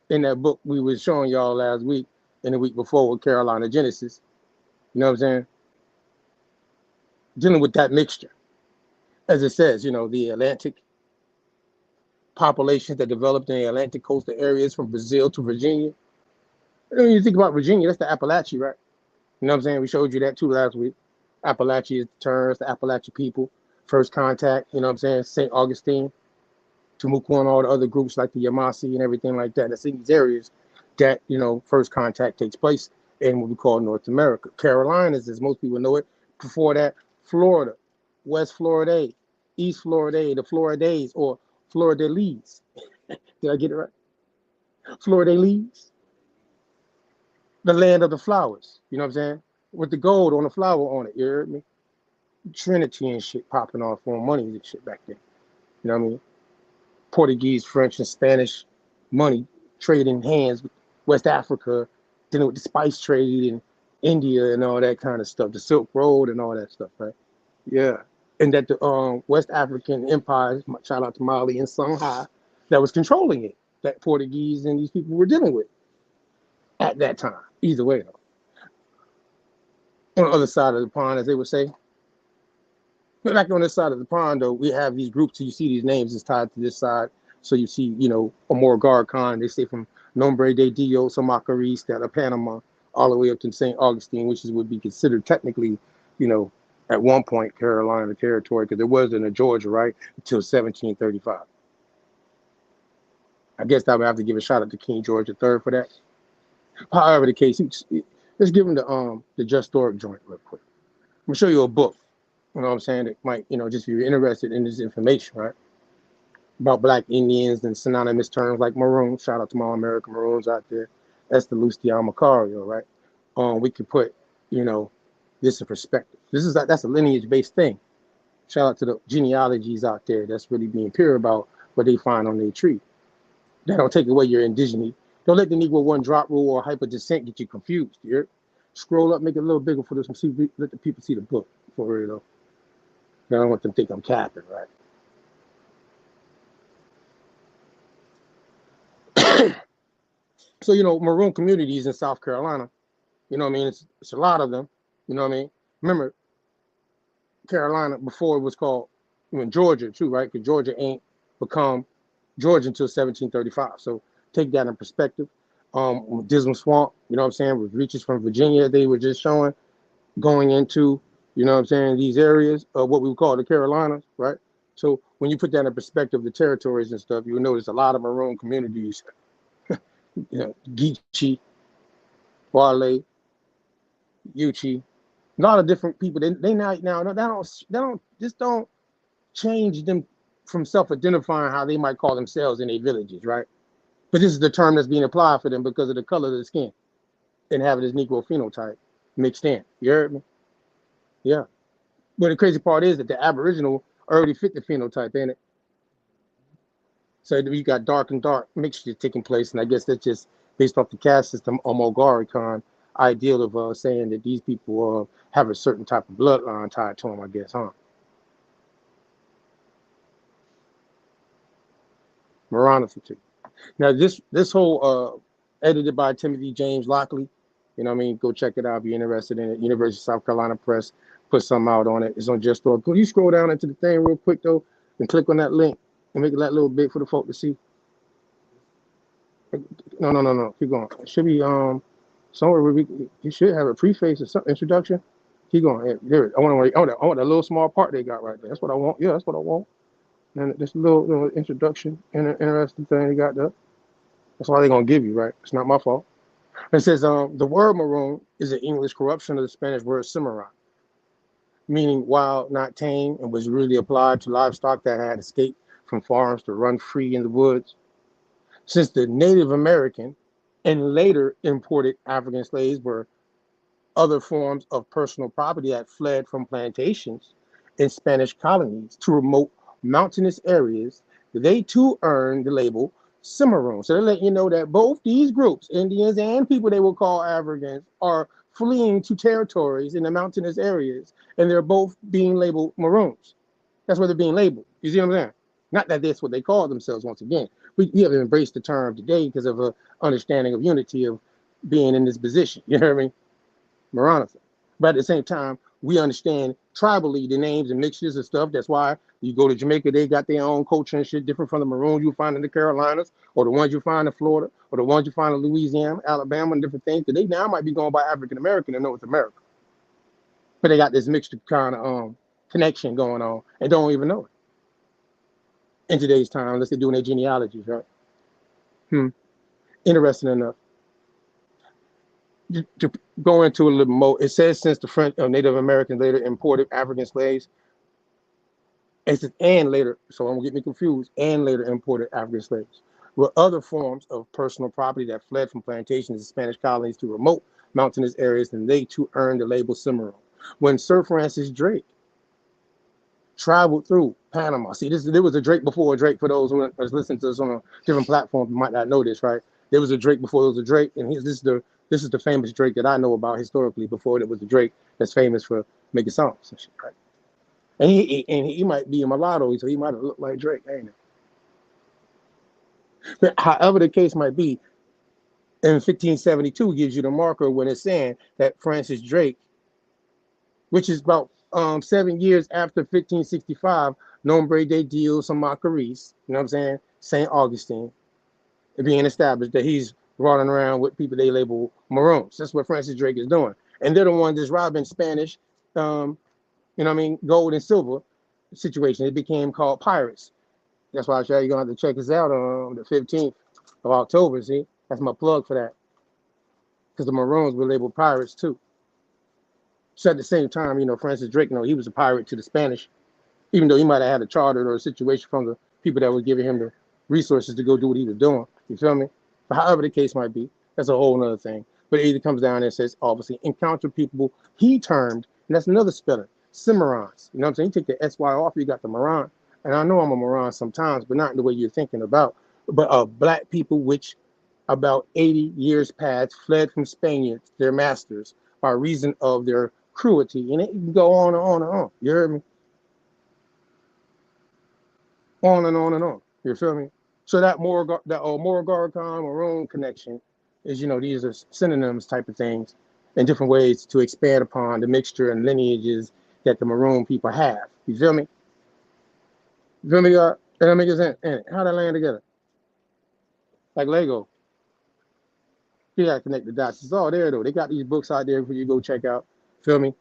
in that book we was showing y'all last week and the week before with Carolina Genesis. You know what I'm saying? Dealing with that mixture. As it says, you know, the Atlantic populations that developed in the Atlantic coastal areas from Brazil to Virginia. When you think about Virginia, that's the Appalachia, right? You know what I'm saying? We showed you that too last week. Appalachia is the term, the Appalachian people. First contact, you know what I'm saying? St. Augustine, Temuco, and all the other groups like the Yamasee and everything like that. That's in these areas that, you know, first contact takes place in what we call North America. Carolinas, as most people know it. Before that, Florida, West Florida, East Florida, the Floridays, or Floridelese. Did I get it right? Floridelese. The land of the flowers. You know what I'm saying? With the gold on the flower on it. You heard me? Trinity and shit popping off on money and shit back then. You know what I mean? Portuguese, French, and Spanish money trading hands with West Africa, dealing with the spice trade in India and all that kind of stuff, the Silk Road and all that stuff, right? Yeah. And that the West African empires, shout out to Mali and Songhai, that was controlling it, that Portuguese and these people were dealing with at that time. Either way, though. On the other side of the pond, as they would say. But like on this side of the pond, though, we have these groups. So you see these names is tied to this side. So you see, you know, Amorgarcon, they say from Nombre de Dios or Macorís, that of Panama, all the way up to St. Augustine, which would be considered technically you know, at one point Carolina territory, because it wasn't a Georgia, right, until 1735. I guess I would have to give a shout out to King George III for that. However the case, let's give him the Just Historic joint real quick. I'm gonna show you a book, you know what I'm saying, that might, you know, just if you're interested in this information, right? About Black Indians and synonymous terms like maroon. Shout out to my American Maroons out there. That's the Luciano Macario, right? We could put, you know, this in perspective. That's a lineage-based thing. Shout out to the genealogies out there that's really being pure about what they find on their tree. That don't take away your indigeneity. Don't let the Negro one drop rule or hyper descent get you confused. You hear? Scroll up, make it a little bigger for this one. See, let the people see the book for real though. I don't want them to think I'm capping, right? So, you know, maroon communities in South Carolina, you know what I mean? It's a lot of them, you know what I mean? Remember, Carolina before it was called, even Georgia too, right? Because Georgia ain't become Georgia until 1735. So take that in perspective. Dismal Swamp, you know what I'm saying, with reaches from Virginia, they were just showing, going into, you know what I'm saying, these areas of what we would call the Carolinas, right? So when you put that in perspective, the territories and stuff, you will notice a lot of maroon communities, you know, Geechee, Barley, Yuchi, a lot of different people. They don't change them from self-identifying how they might call themselves in their villages, right? But this is the term that's being applied for them because of the color of the skin and having this Negro phenotype mixed in. You heard me? Yeah. But the crazy part is that the Aboriginal already fit the phenotype, ain't it? So you got dark and dark mixture taking place, and I guess that's just based off the caste system or Mogari Khan ideal of saying that these people have a certain type of bloodline tied to them, I guess, huh? Moronophy. Now this whole edited by Timothy James Lockley, you know what I mean? Go check it out if you're interested in it. University of South Carolina Press put something out on it. It's on Just Store. Could you scroll down into the thing real quick though and click on that link and make it that little big for the folk to see? No. Keep going. It should be somewhere where you should have a preface or some introduction. Keep going. Yeah, there. I want that little small part they got right there. That's what I want. Yeah, that's what I want. And this little introduction and an interesting thing they got there. That's why they're gonna give you, right? It's not my fault. It says the word maroon is an English corruption of the Spanish word cimarron, meaning wild, not tame, and was really applied to livestock that had escaped from farms to run free in the woods. Since the Native American and later imported African slaves were other forms of personal property that fled from plantations in Spanish colonies to remote mountainous areas, they too earned the label Cimarron. So they're letting you know that both these groups, Indians and people they will call Africans, are fleeing to territories in the mountainous areas, and they're both being labeled Maroons. That's what they're being labeled. You see what I'm saying? Not that that's what they call themselves once again. We have embraced the term today because of an understanding of unity of being in this position. You know what I mean? Moronophy. But at the same time, we understand tribally the names and mixtures and stuff. That's why you go to Jamaica, they got their own culture and shit different from the Maroons you find in the Carolinas or the ones you find in Florida or the ones you find in Louisiana, Alabama, and different things. Because they now might be going by African American and know it's America. But they got this mixed kind of connection going on and don't even know it in today's time unless they're doing their genealogies, right? Interesting enough. To go into a little more, it says since the French Native Americans later imported African slaves, it says and later, so I'm gonna get me confused, and later imported African slaves were other forms of personal property that fled from plantations in Spanish colonies to remote mountainous areas, and they too earned the label Cimarron. When Sir Francis Drake traveled through Panama, see, there was a Drake before a Drake. For those who was listening to us on a different platform, you might not know this, right? There was a Drake before there was a Drake, and this is the famous Drake that I know about historically. Before there was the Drake that's famous for making songs and shit, right? And he might be a mulatto, so he might have looked like Drake, ain't it? But however the case might be, in 1572 gives you the marker when it's saying that Francis Drake, which is about 7 years after 1565, Nombre de Dios and Macaris, you know what I'm saying? St. Augustine, being established that he's running around with people they label Maroons. That's what Francis Drake is doing. And they're the ones that's robbing Spanish you know what I mean, gold and silver situation. It became called pirates. That's why I said you're going to have to check us out on the 15th of October, see? That's my plug for that. Because the Maroons were labeled pirates too. So at the same time, you know, Francis Drake, you know, he was a pirate to the Spanish, even though he might have had a charter or a situation from the people that were giving him the resources to go do what he was doing. You feel me? But however the case might be, that's a whole nother thing. But it either comes down and says, obviously, encounter people he termed, and that's another spelling, Cimarrons. You know what I'm saying? You take the SY off, you got the Moron. And I know I'm a Moron sometimes, but not in the way you're thinking about. But black people which about 80 years past fled from Spaniards, their masters, by reason of their cruelty. And it can go on and on and on. You heard me? On and on and on. You feel me? So that Moragarcon Maroon connection is, you know, these are synonyms type of things and different ways to expand upon the mixture and lineages that the Maroon people have. You feel me? You feel me? That make sense? How that land together? Like Lego. You gotta connect the dots. It's all there though. They got these books out there for you to go check out. Feel me?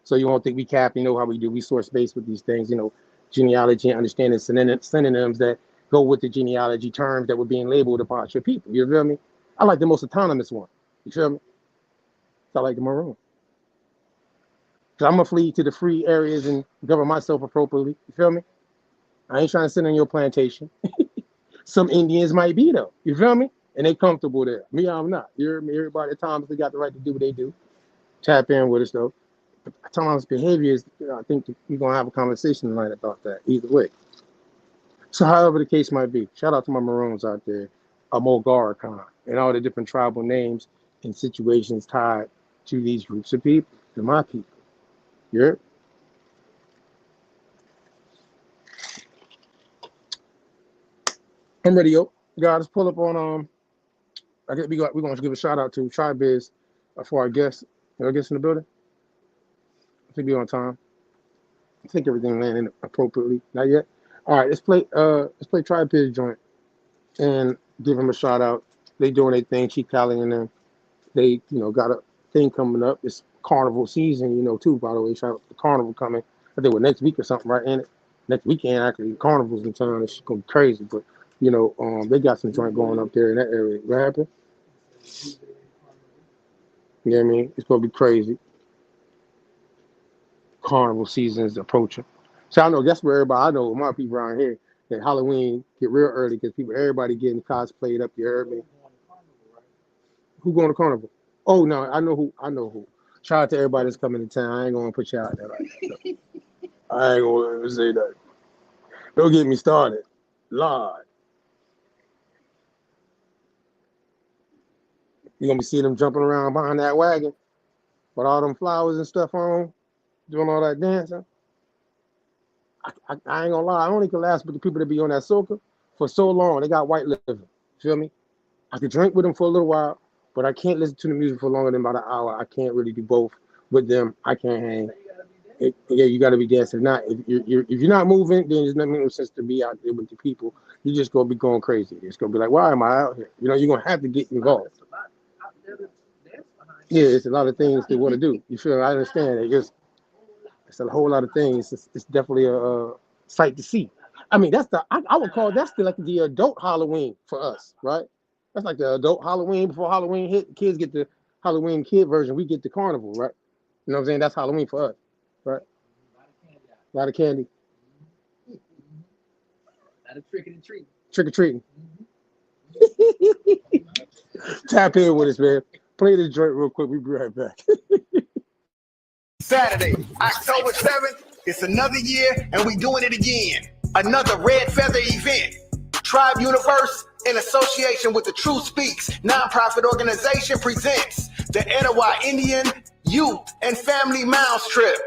So you won't think we cap. You know how we do. We source based with these things. You know, genealogy and understanding synonyms that go with the genealogy terms that were being labeled upon your people. You feel me? I like the most autonomous one. You feel me? So I like the Maroon. Cause I'm gonna flee to the free areas and govern myself appropriately. You feel me? I ain't trying to sit on your plantation. Some Indians might be though. You feel me? And they comfortable there. Me, I'm not. You hear me? Everybody at times they got the right to do what they do. Tap in with us though. Autonomous behaviors, you know, I think we're gonna have a conversation tonight about that. Either way. So however the case might be, shout out to my Maroons out there, Mogarcon, and all the different tribal names and situations tied to these groups of people, to my people. You heard? I'm ready, yo. Guys, pull up on I guess we're gonna give a shout out to Tribe Biz for our guests. Our guests in the building. I think we're on time. I think everything landed appropriately. Not yet. All right, let's play Tribe Biz joint and give them a shout out. They doing their thing, Chief Cali and them. They, you know, got a thing coming up. It's carnival season, you know, too, by the way. Shout out to the carnival coming. I think next week or something, right? And next weekend actually, carnival's in town. It's gonna be crazy. But you know, they got some joint going up there in that area. What happened? You know what I mean? It's gonna be crazy. Carnival season is approaching. So I know that's where everybody, I know my people around here, that Halloween get real early because everybody getting cosplayed up. You heard me? Who going to carnival? Oh no, I know who. Shout out to everybody that's coming to town. I ain't gonna put you out there like that. I ain't gonna say that. Don't get me started. Lord. You're gonna be seeing them jumping around behind that wagon with all them flowers and stuff on, doing all that dancing. I ain't gonna lie, I only can last with the people that be on that soca for so long. They got white liver. Feel me? I could drink with them for a little while, but I can't listen to the music for longer than about an hour. I can't really do both with them. I can't hang. Yeah, you got to be dancing. Not if you're not moving, then there's no sense to be out there with the people. You're just gonna be going crazy. It's gonna be like, why am I out here? You know, you're gonna have to get involved. Yeah, it's a lot of things they want to do. You feel? I understand. It's a whole lot of things. It's definitely a sight to see. I mean, I would call that's like the adult Halloween for us, right? That's like the adult Halloween before Halloween hit. Kids get the Halloween kid version. We get the carnival, right? You know what I'm saying? That's Halloween for us, right? A lot of candy. A lot of trick or treating. Trick or treating. Tap in with us, man. Play this joint real quick. We'll be right back. Saturday, October 7th, it's another year and we doing it again. Another Red Feather event. Tribe Universe, in association with the Truth Speaks nonprofit organization, presents the Etowah Indian Youth and Family Mouse Trip.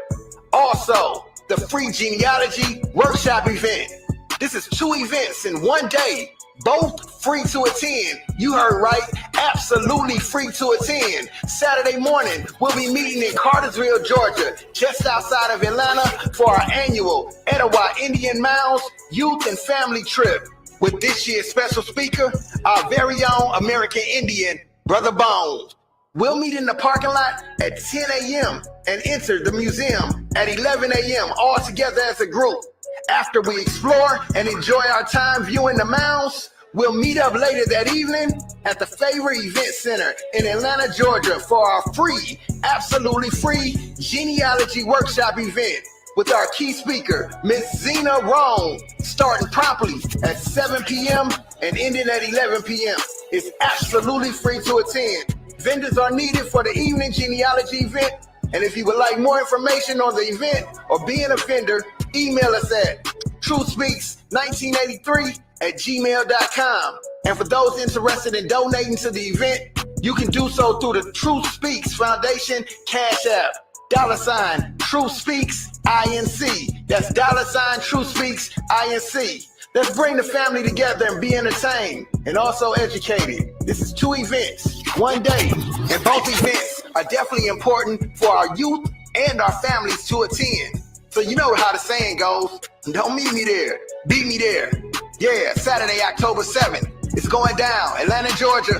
Also, the free genealogy workshop event. This is 2 events in one day. Both free to attend. You heard right, absolutely free to attend. Saturday morning, we'll be meeting in Cartersville, Georgia, just outside of Atlanta for our annual Etowah Indian Mouse Youth and Family Trip. With this year's special speaker, our very own American Indian, Brother Bones. We'll meet in the parking lot at 10 a.m. and enter the museum at 11 a.m. all together as a group. After we explore and enjoy our time viewing the mounds, we'll meet up later that evening at the Favorite Event Center in Atlanta, Georgia for our free, absolutely free genealogy workshop event with our key speaker, Miss Zena Rome, starting promptly at 7 p.m. and ending at 11 p.m. It's absolutely free to attend. Vendors are needed for the evening genealogy event, and if you would like more information on the event or being a vendor, email us at truthspeaks1983@gmail.com. And for those interested in donating to the event, you can do so through the Truth Speaks Foundation Cash App, $ Truth Speaks INC. That's $ Truth Speaks INC. Let's bring the family together and be entertained and also educated. This is 2 events, 1 day, and both events are definitely important for our youth and our families to attend. So you know how the saying goes, don't meet me there, beat me there. Yeah, Saturday, October 7th, it's going down, Atlanta, Georgia,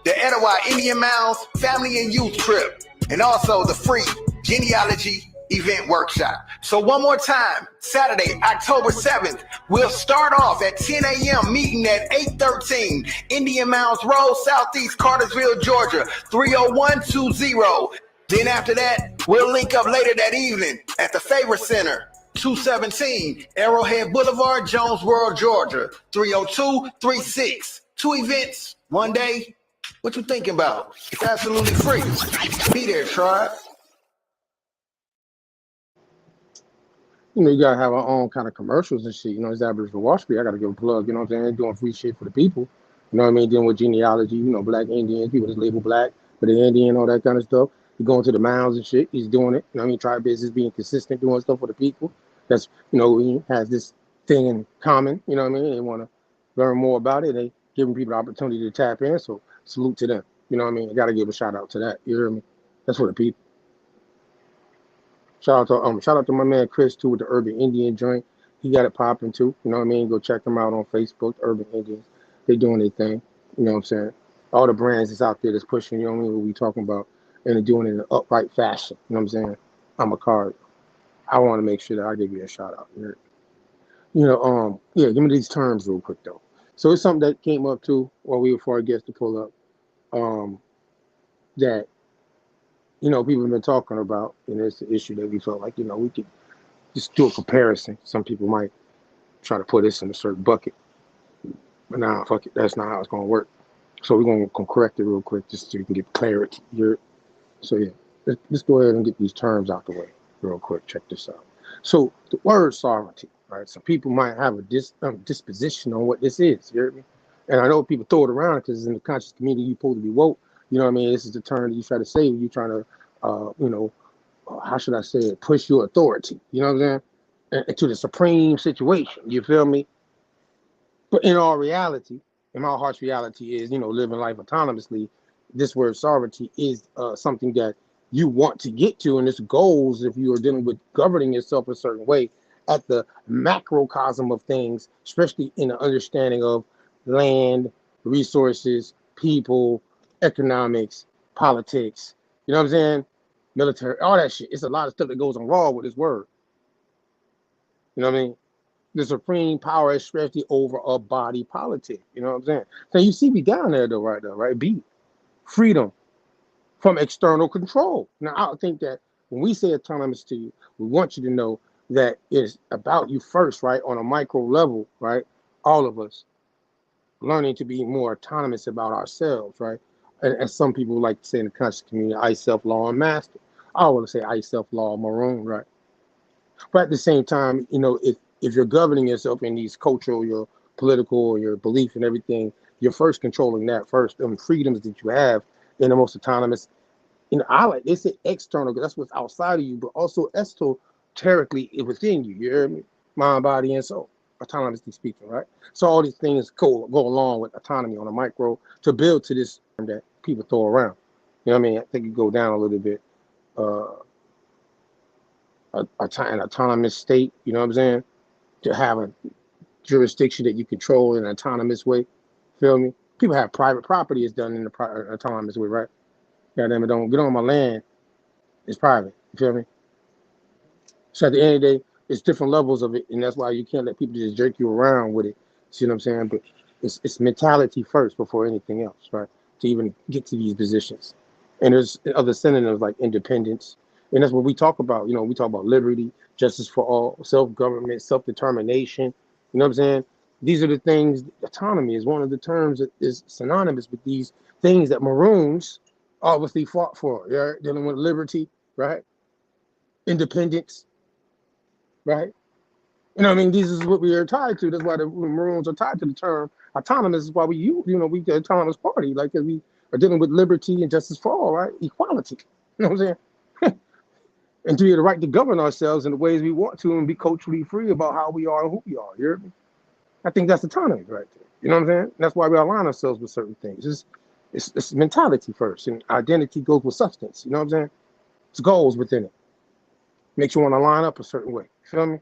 the Etowah Indian Mounds Family and Youth Trip, and also the free genealogy event workshop. So one more time, Saturday, October 7th, we'll start off at 10 a.m. meeting at 813 Indian Mounds Road, Southeast Cartersville, Georgia, 30120. Then after that, we'll link up later that evening at the Favorite Center, 217 Arrowhead Boulevard, Jonesboro, Georgia, 30236. 2 events, 1 day. What you thinking about? It's absolutely free. Be there, tribe. You know, you gotta have our own kind of commercials and shit. You know, it's Aboriginal Wall Street. I gotta give a plug. You know what I'm saying? Doing free shit for the people. You know what I mean? Dealing with genealogy. You know, Black Indians, people that's labeled black, but the Indian, all that kind of stuff. He's going to the mounds and shit. He's doing it. You know what I mean? Tribe business, being consistent, doing stuff for the people. That's, you know, he has this thing in common. You know what I mean? They want to learn more about it. They giving people the opportunity to tap in. So salute to them. You know what I mean? I gotta give a shout out to that. You hear me? That's for the people. Shout out to my man Chris too with the Urban Indian joint. He got it popping too. You know what I mean? Go check them out on Facebook, Urban Indians. They doing their thing. You know what I'm saying? All the brands that's out there that's pushing, you know what I mean, what we talking about, and they're doing it in an upright fashion. You know what I'm saying? I'm a card. I want to make sure that I give you a shout out. You know, yeah, give me these terms real quick though. So it's something that came up too while we were for our guests to pull up. That you know, people have been talking about, and it's an issue that we felt like, you know, we could just do a comparison. Some people might try to put this in a certain bucket, but nah, fuck it, that's not how it's going to work. So we're going to correct it real quick just so you can get clarity. So yeah, let's go ahead and get these terms out the way real quick. Check this out. So the word sovereignty, right? Some people might have a disposition on what this is, you hear me? And I know people throw it around because in the conscious community, you're supposed to be woke. You know what I mean? This is the term that you try to say when you're trying to, you know, how should I say it? Push your authority. You know what I'm saying? To the supreme situation. You feel me? But in all reality, in my heart's reality is, you know, living life autonomously. This word sovereignty is something that you want to get to, and its goals if you are dealing with governing yourself a certain way at the macrocosm of things, especially in the understanding of land, resources, people, economics, politics, you know what I'm saying? Military, all that shit. It's a lot of stuff that goes on raw with this word. You know what I mean? The supreme power, especially over a body politic. You know what I'm saying? So you see me down there though, right? B, freedom from external control. Now, I think that when we say autonomous to you, we want you to know that it's about you first, right? On a micro level, right? All of us learning to be more autonomous about ourselves, right? And some people like to say in the conscious community, I self-law and master. I want to say I self-law maroon, right? But at the same time, you know, if you're governing yourself in these cultural, your political, or your belief and everything, you're first controlling that first, freedoms that you have in the most autonomous. You know, I like they say external because that's what's outside of you, but also esoterically within you. You hear me? Mind, body, and soul. Autonomously speaking, right? So all these things go along with autonomy on a micro to build to this term that people throw around. You know what I mean? I think you go down a little bit. An autonomous state, you know what I'm saying? To have a jurisdiction that you control in an autonomous way. Feel me? People have private property is done in the autonomous way, right? Goddamn it, don't get on my land. It's private. You feel me? So at the end of the day, it's different levels of it, and that's why you can't let people just jerk you around with it. See what I'm saying? But it's mentality first before anything else, right? To even get to these positions. And there's other synonyms like independence. And that's what we talk about. You know, we talk about liberty, justice for all, self-government, self-determination. You know what I'm saying? These are the things, autonomy is one of the terms that is synonymous with these things that Maroons obviously fought for. Yeah, dealing with liberty, right? Independence, right? You know what I mean? These is what we are tied to. That's why the Maroons are tied to the term autonomous. Is why we use, we the autonomous party, like, because we are dealing with liberty and justice for all, right? Equality. You know what I'm saying? And to be the right to govern ourselves in the ways we want to and be culturally free about how we are and who we are. You hear me? I think that's autonomy right there. You know what I'm saying? That's why we align ourselves with certain things. It's mentality first, and identity goes with substance. You know what I'm saying? It's goals within it. Makes you want to line up a certain way. You feel me?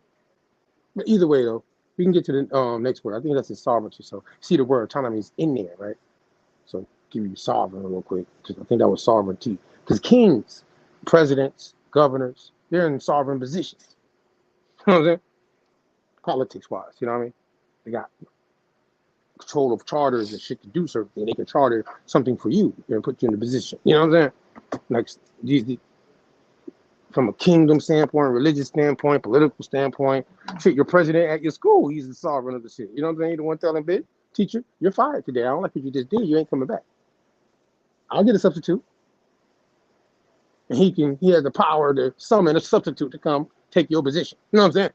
But either way, though, we can get to the next word. I think that's the sovereignty. So see the word autonomy is in there, right? So give you sovereign real quick. I think that was sovereignty. Because kings, presidents, governors, they're in sovereign positions. You know what I'm saying? Politics-wise, you know what I mean? They got control of charters and shit to do certain things. They can charter something for you and put you in a position. You know what I'm saying? Like from a kingdom standpoint, religious standpoint, political standpoint, shit, your president at your school, he's the sovereign of the city. You know what I'm saying? You're the one telling bitch, teacher, you're fired today. I don't like what you just did. You ain't coming back. I'll get a substitute. And he has the power to summon a substitute to come take your position. You know what I'm saying?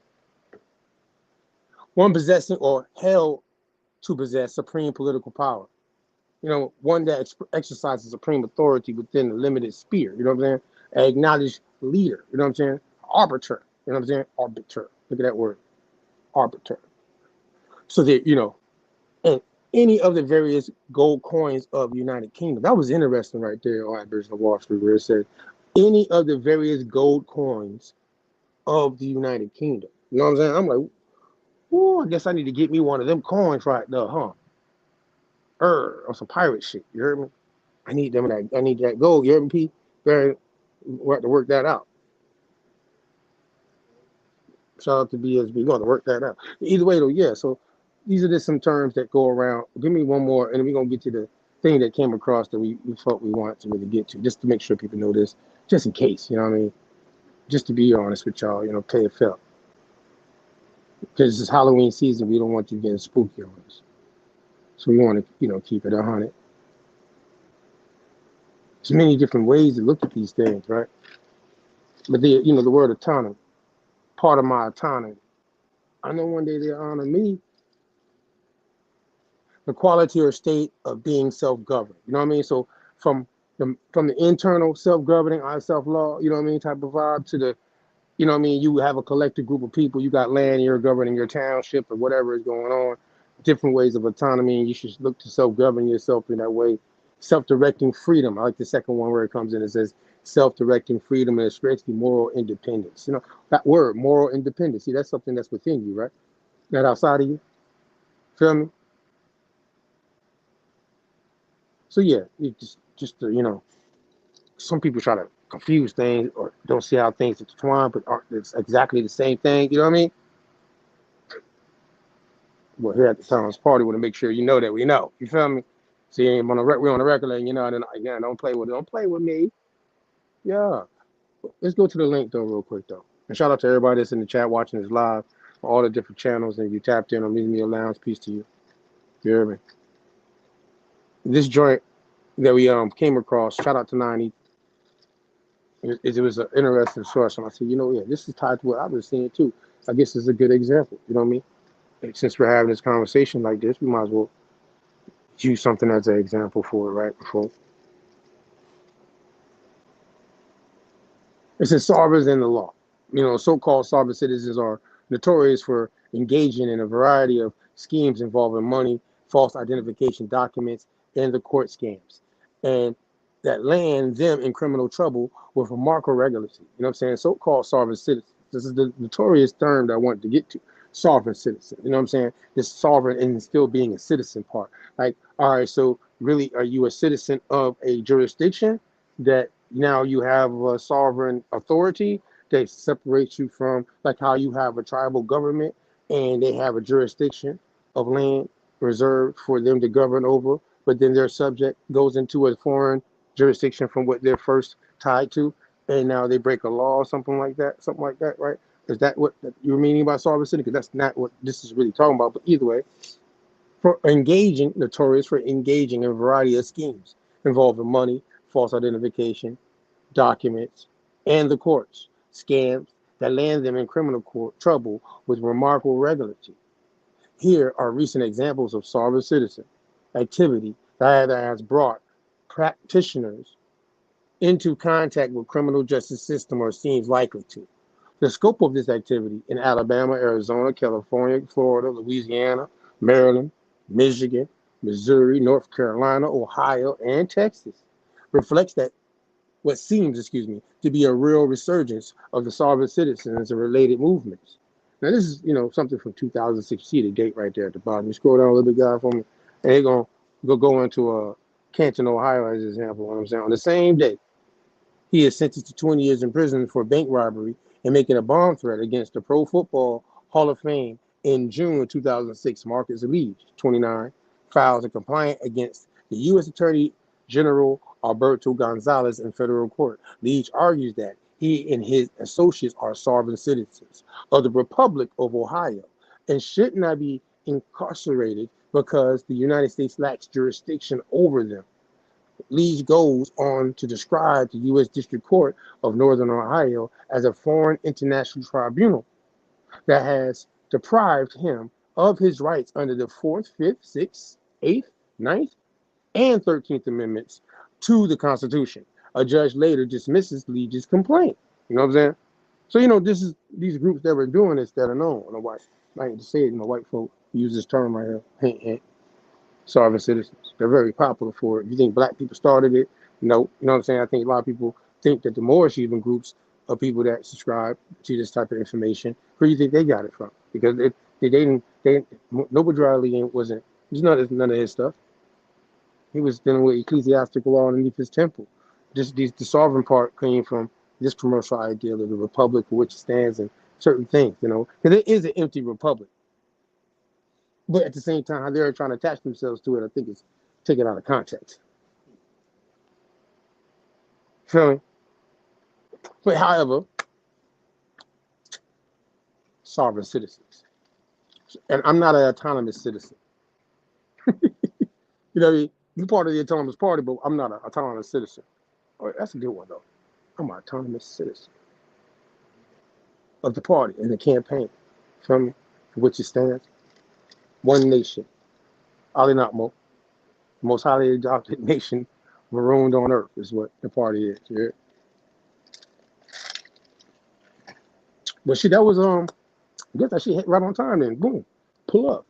One possessing or held to possess supreme political power. You know, one that exercises supreme authority within a limited sphere. You know what I'm saying? An acknowledged leader. You know what I'm saying? Arbiter. You know what I'm saying? Arbiter. Look at that word. Arbiter. So that, and any of the various gold coins of the United Kingdom. That was interesting right there on Aboriginal Wall Street, where it said any of the various gold coins of the United Kingdom. You know what I'm saying? I'm like, oh, I guess I need to get me one of them coins right there, huh? Or some pirate shit. You heard me? I need that gold. You heard me, P? We'll have to work that out. Shout out to BSB. We're going to work that out. Either way, though, yeah. So these are just some terms that go around. Give me one more, and then we're going to get to the thing that came across that we felt we wanted to really get to, just to make sure people know this, just in case, you know what I mean? Just to be honest with y'all, play it felt. Because it's Halloween season, we don't want you getting spooky on us. So we want to, keep it 100. There's many different ways to look at these things, right? But the word autonomy, part of my autonomy. I know one day they'll honor me. The quality or state of being self-governed. You know what I mean? So from the internal self-governing, self-law, you know what I mean, type of vibe to the, you know what I mean, you have a collective group of people, you got land, you're governing your township or whatever is going on, different ways of autonomy, and you should look to self-govern yourself in that way. Self-directing freedom. I like the second one where it comes in, it says self-directing freedom and especially moral independence. You know, that word, moral independence, see, that's something that's within you, right? Not outside of you. Feel me? So yeah, you just some people try to confuse things or don't see how things intertwine, but it's exactly the same thing. You know what I mean? Well, here at the Thomas Party, want to make sure you know that we know. You feel me? See, we're on the record, and then again, don't play with me. Yeah. Let's go to the link though, real quick though, and shout out to everybody that's in the chat watching this live, for all the different channels, and if you tapped in on Meet Me Lounge, peace to you. You hear me? This joint that we came across, shout out to 90. It was an interesting source, and I said, this is tied to what I've been seeing too. I guess it's a good example. You know what I mean? And since we're having this conversation like this, we might as well use something as an example for it, right? Before it says sovereigns in the law. So-called sovereign citizens are notorious for engaging in a variety of schemes involving money, false identification documents, and the court scams, and that land them in criminal trouble with remarkable regularity. You know what I'm saying? So-called sovereign citizens. This is the notorious term that I want to get to. Sovereign citizen. You know what I'm saying? This sovereign and still being a citizen part. Like, all right, so really, are you a citizen of a jurisdiction? that now you have a sovereign authority that separates you from, like how you have a tribal government and they have a jurisdiction of land reserved for them to govern over, but then their subject goes into a foreign jurisdiction from what they're first tied to, and now they break a law or something like that, right? Is that what you're meaning by sovereign citizen? Because that's not what this is really talking about. But either way, notorious for engaging in a variety of schemes involving money, false identification, documents, and the courts, scams that land them in criminal court trouble with remarkable regularity. Here are recent examples of sovereign citizen activity that has brought practitioners into contact with criminal justice system or seems likely to. The scope of this activity in Alabama, Arizona, California, Florida, Louisiana, Maryland, Michigan, Missouri, North Carolina, Ohio, and Texas reflects that what seems, to be a real resurgence of the sovereign citizens and related movements. Now, this is, something from 2006. See the date right there at the bottom. You scroll down a little bit, guy, for me, and they're going to go into Canton, Ohio, as an example. What I'm saying, on the same day, he is sentenced to 20 years in prison for bank robbery and making a bomb threat against the Pro Football Hall of Fame in June of 2006. Marcus Lee, 29, files a complaint against the U.S. Attorney General Alberto Gonzalez in federal court. Leach argues that he and his associates are sovereign citizens of the Republic of Ohio and should not be incarcerated because the United States lacks jurisdiction over them. Leach goes on to describe the U.S. District Court of Northern Ohio as a foreign international tribunal that has deprived him of his rights under the 4th, 5th, 6th, 8th, 9th, and 13th Amendments to the Constitution. A judge later dismisses Leach's complaint. You know what I'm saying? So, this is these groups that were doing this that are known. I hate to say it, white folk use this term right here, hint, hint. Sovereign citizens. They're very popular for it. You think black people started it? No. You know what I'm saying? I think a lot of people think that the more achieving groups of people that subscribe to this type of information, where do you think they got it from? Because Noble Lee wasn't, there's none of his stuff. He was dealing with ecclesiastical law underneath his temple. The sovereign part came from this commercial ideal of the republic for which it stands and certain things, because it is an empty republic. But at the same time, how they're trying to attach themselves to it, I think it's taken out of context. Feel me? But however, sovereign citizens. And I'm not an autonomous citizen. You're part of the autonomous party, but I'm not an autonomous citizen. Oh, that's a good one, though. I'm an autonomous citizen of the party and the campaign from which it stands. One nation. Ali Nakmo, the most highly adopted nation marooned on earth is what the party is. Yeah. But that was I guess that shit hit right on time then. Boom. Pull up.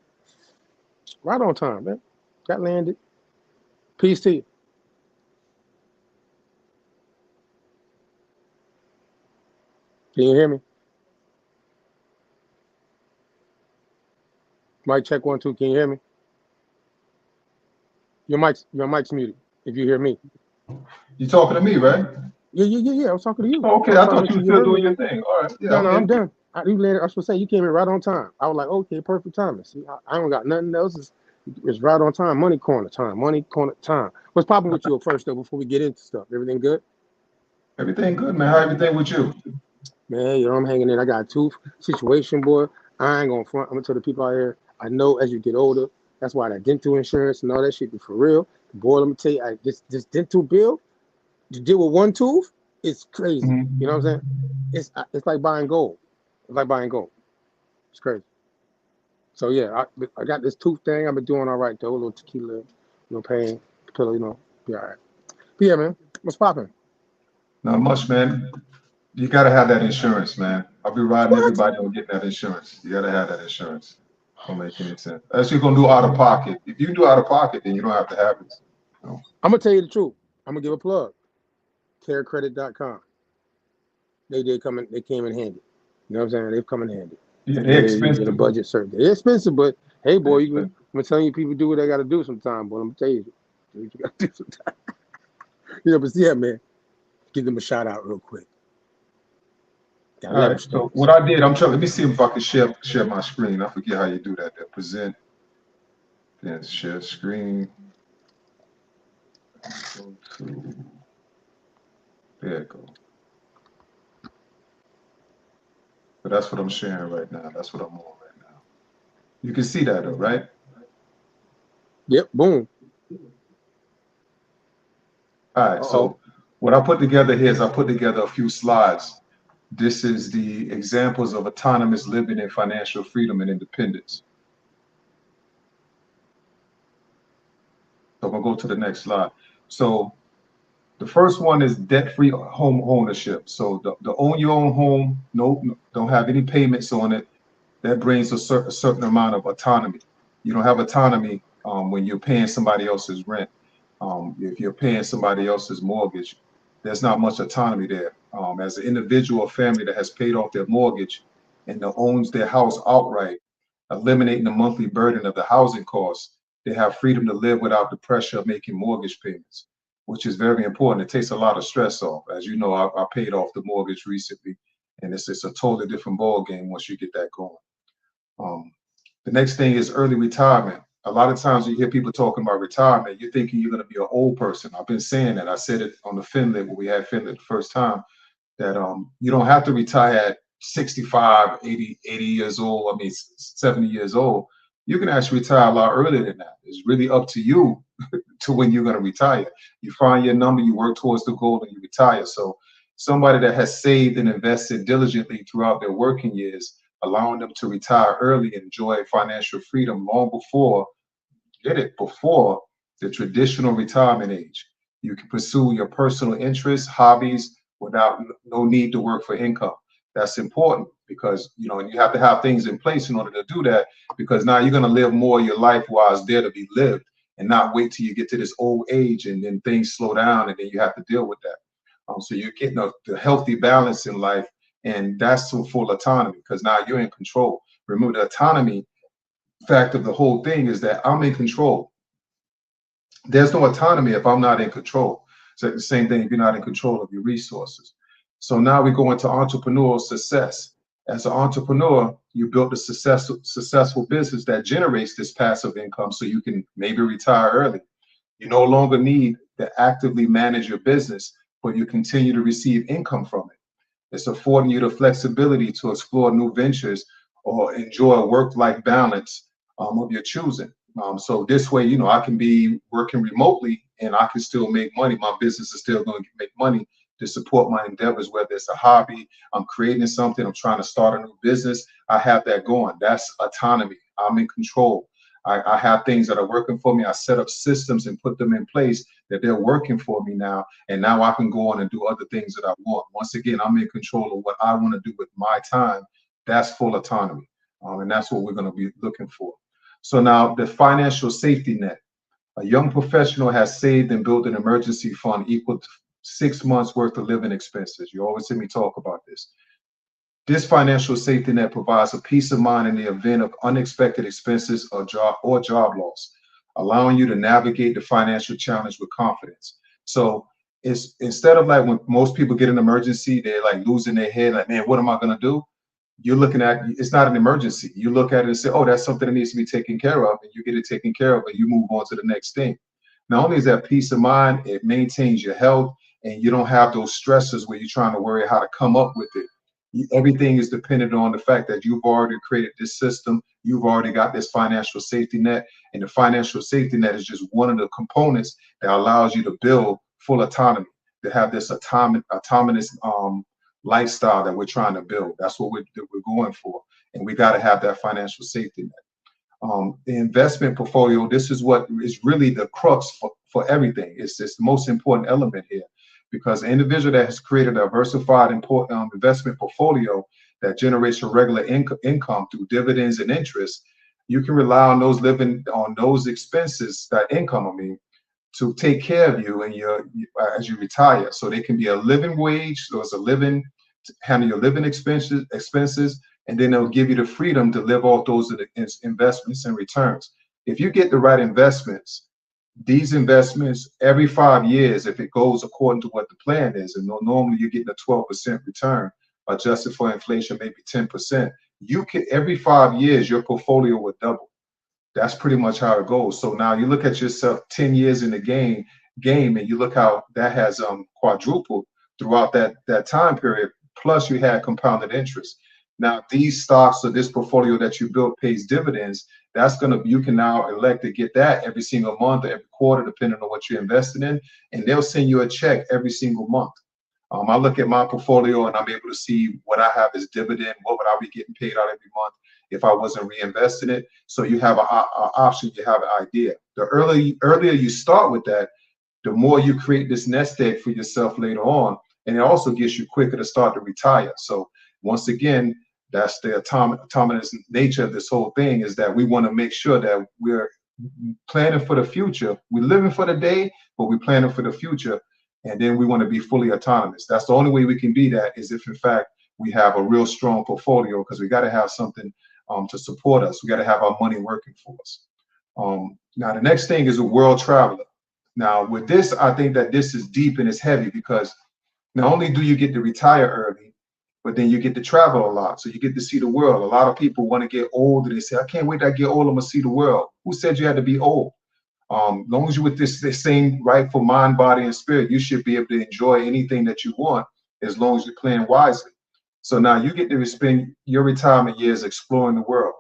Right on time, man. Got landed. Peace to you. Can you hear me? Mic check 1, 2. Can you hear me? Your mic's muted. If you hear me. You talking to me, right? Yeah. I was talking to you. Oh, okay, I thought you were still doing your thing. All right. Yeah, no, I'm done. I was supposed to say you came in right on time. I was like, okay, perfect timing. See, I don't got nothing else. It's right on time. Money corner time. What's popping with you first though? Before we get into stuff, everything good? Everything good, man. How everything with you? Man, I'm hanging in. I got a tooth situation, boy. I ain't gonna front. I'm gonna tell the people out here. I know as you get older, that's why that dental insurance and all that shit be for real. Boy, let me tell you, this dental bill to deal with one tooth, it's crazy. You know what I'm saying? It's like buying gold. It's crazy. So yeah, I got this tooth thing. I've been doing all right though. A little tequila, no pain, pillow, be all right. But yeah, man, what's popping? Not much, man. You gotta have that insurance, man. I'll be riding everybody on getting that insurance. You gotta have that insurance. Don't make any sense. Unless you're gonna do out of pocket. If you do out of pocket, then you don't have to have it. No. I'm gonna tell you the truth. I'm gonna give a plug. CareCredit.com. They came in handy. You know what I'm saying? They've come in handy. Yeah, they're expensive. The budget certain. They're expensive, but hey, boy, I'm telling you, people do what they got to do sometimes. But I'm gonna tell you what you got to do sometimes. But yeah, man, Give them a shout out real quick. Got All right. So what I did, let me see if I can share my screen. I forget how you do that. There. Present, then share screen. Go to, there it go. But that's what I'm sharing right now. That's what I'm on right now. You can see that though, right? Yep. Boom. All right. So what I put together here is I put together a few slides. This is the examples of autonomous living and financial freedom and independence. So I'm gonna go to the next slide. So the first one is debt-free home ownership. So the own your own home, don't have any payments on it. That brings a certain amount of autonomy. You don't have autonomy when you're paying somebody else's rent. If you're paying somebody else's mortgage, there's not much autonomy there. As an individual or family that has paid off their mortgage and that owns their house outright, eliminating the monthly burden of the housing costs, they have freedom to live without the pressure of making mortgage payments, which is very important. It takes a lot of stress off. As you know, I paid off the mortgage recently, and it's a totally different ball game once you get that going. The next thing is early retirement. A lot of times you hear people talking about retirement, you're thinking you're going to be an old person. I've been saying that. I said it on the Finland when we had Finland the first time, that you don't have to retire at 65, 80 years old, 70 years old. You can actually retire a lot earlier than that. It's really up to you to when you're going to retire. You find your number, you work towards the goal, and you retire. So somebody that has saved and invested diligently throughout their working years, allowing them to retire early and enjoy financial freedom long before the traditional retirement age. You can pursue your personal interests, hobbies, without no need to work for income. That's important because, and you have to have things in place in order to do that, because now you're going to live more of your life while it's there to be lived and not wait till you get to this old age and then things slow down and then you have to deal with that. So you're getting the healthy balance in life, and that's full autonomy because now you're in control. Remember, the autonomy fact of the whole thing is that I'm in control. There's no autonomy if I'm not in control. So the same thing if you're not in control of your resources. So now we go into entrepreneurial success. As an entrepreneur, you built a successful business that generates this passive income so you can maybe retire early. You no longer need to actively manage your business, but you continue to receive income from it. It's affording you the flexibility to explore new ventures or enjoy a work-life balance of your choosing. So this way, I can be working remotely and I can still make money. My business is still going to make money to support my endeavors, whether it's a hobby, I'm creating something, I'm trying to start a new business. I have that going. That's autonomy. I'm in control. I have things that are working for me. I set up systems and put them in place that they're working for me now. And now I can go on and do other things that I want. Once again, I'm in control of what I want to do with my time. That's full autonomy. And that's what we're going to be looking for. So now the financial safety net. A young professional has saved and built an emergency fund equal to 6 months worth of living expenses. You always hear me talk about this. This financial safety net provides a peace of mind in the event of unexpected expenses or job loss, allowing you to navigate the financial challenge with confidence. So it's instead of like when most people get an emergency, they're like losing their head, like, man, what am I going to do? You're looking at, it's not an emergency. You look at it and say, oh, that's something that needs to be taken care of, and you get it taken care of, and you move on to the next thing. Not only is that peace of mind, it maintains your health, and you don't have those stresses where you're trying to worry how to come up with it. Everything is dependent on the fact that you've already created this system. You've already got this financial safety net, and the financial safety net is just one of the components that allows you to build full autonomy, to have this autonomous lifestyle that we're trying to build. That's what we're going for, and we got to have that financial safety net. The investment portfolio, this is what is really the crux for everything. It's the most important element here, because an individual that has created a diversified investment portfolio that generates a regular income through dividends and interest, you can rely on those living on those expenses, that income, to take care of you and as you retire. So they can be a living wage, so it's a living, to handle your living expenses, and then they'll give you the freedom to live off those investments and returns. If you get the right investments, these investments every 5 years, if it goes according to what the plan is, and normally you're getting a 12% return, adjusted for inflation, maybe 10%. You can every 5 years your portfolio will double. That's pretty much how it goes. So now you look at yourself 10 years in the game, and you look how that has quadrupled throughout that time period. Plus you had compounded interest. Now these stocks or this portfolio that you built pays dividends. You can now elect to get that every single month or every quarter, depending on what you're invested in, and they'll send you a check every single month. I look at my portfolio and I'm able to see what I have as dividend, what would I be getting paid out every month if I wasn't reinvesting it. So you have an option, you have an idea. The earlier you start with that, the more you create this nest egg for yourself later on, and it also gets you quicker to start to retire. So once again, that's the autonomous nature of this whole thing, is that we want to make sure that we're planning for the future. We're living for the day, but we're planning for the future. And then we want to be fully autonomous. That's the only way we can be that, is if in fact we have a real strong portfolio, because we got to have something to support us. We got to have our money working for us. Now the next thing is a world traveler. Now with this, I think that this is deep and it's heavy, because not only do you get to retire early, but then you get to travel a lot. So you get to see the world. A lot of people want to get old and they say, I can't wait to get old, I'm gonna see the world. Who said you had to be old? As long as you're with this same rightful mind, body, and spirit, you should be able to enjoy anything that you want, as long as you're playing wisely. So now you get to spend your retirement years exploring the world,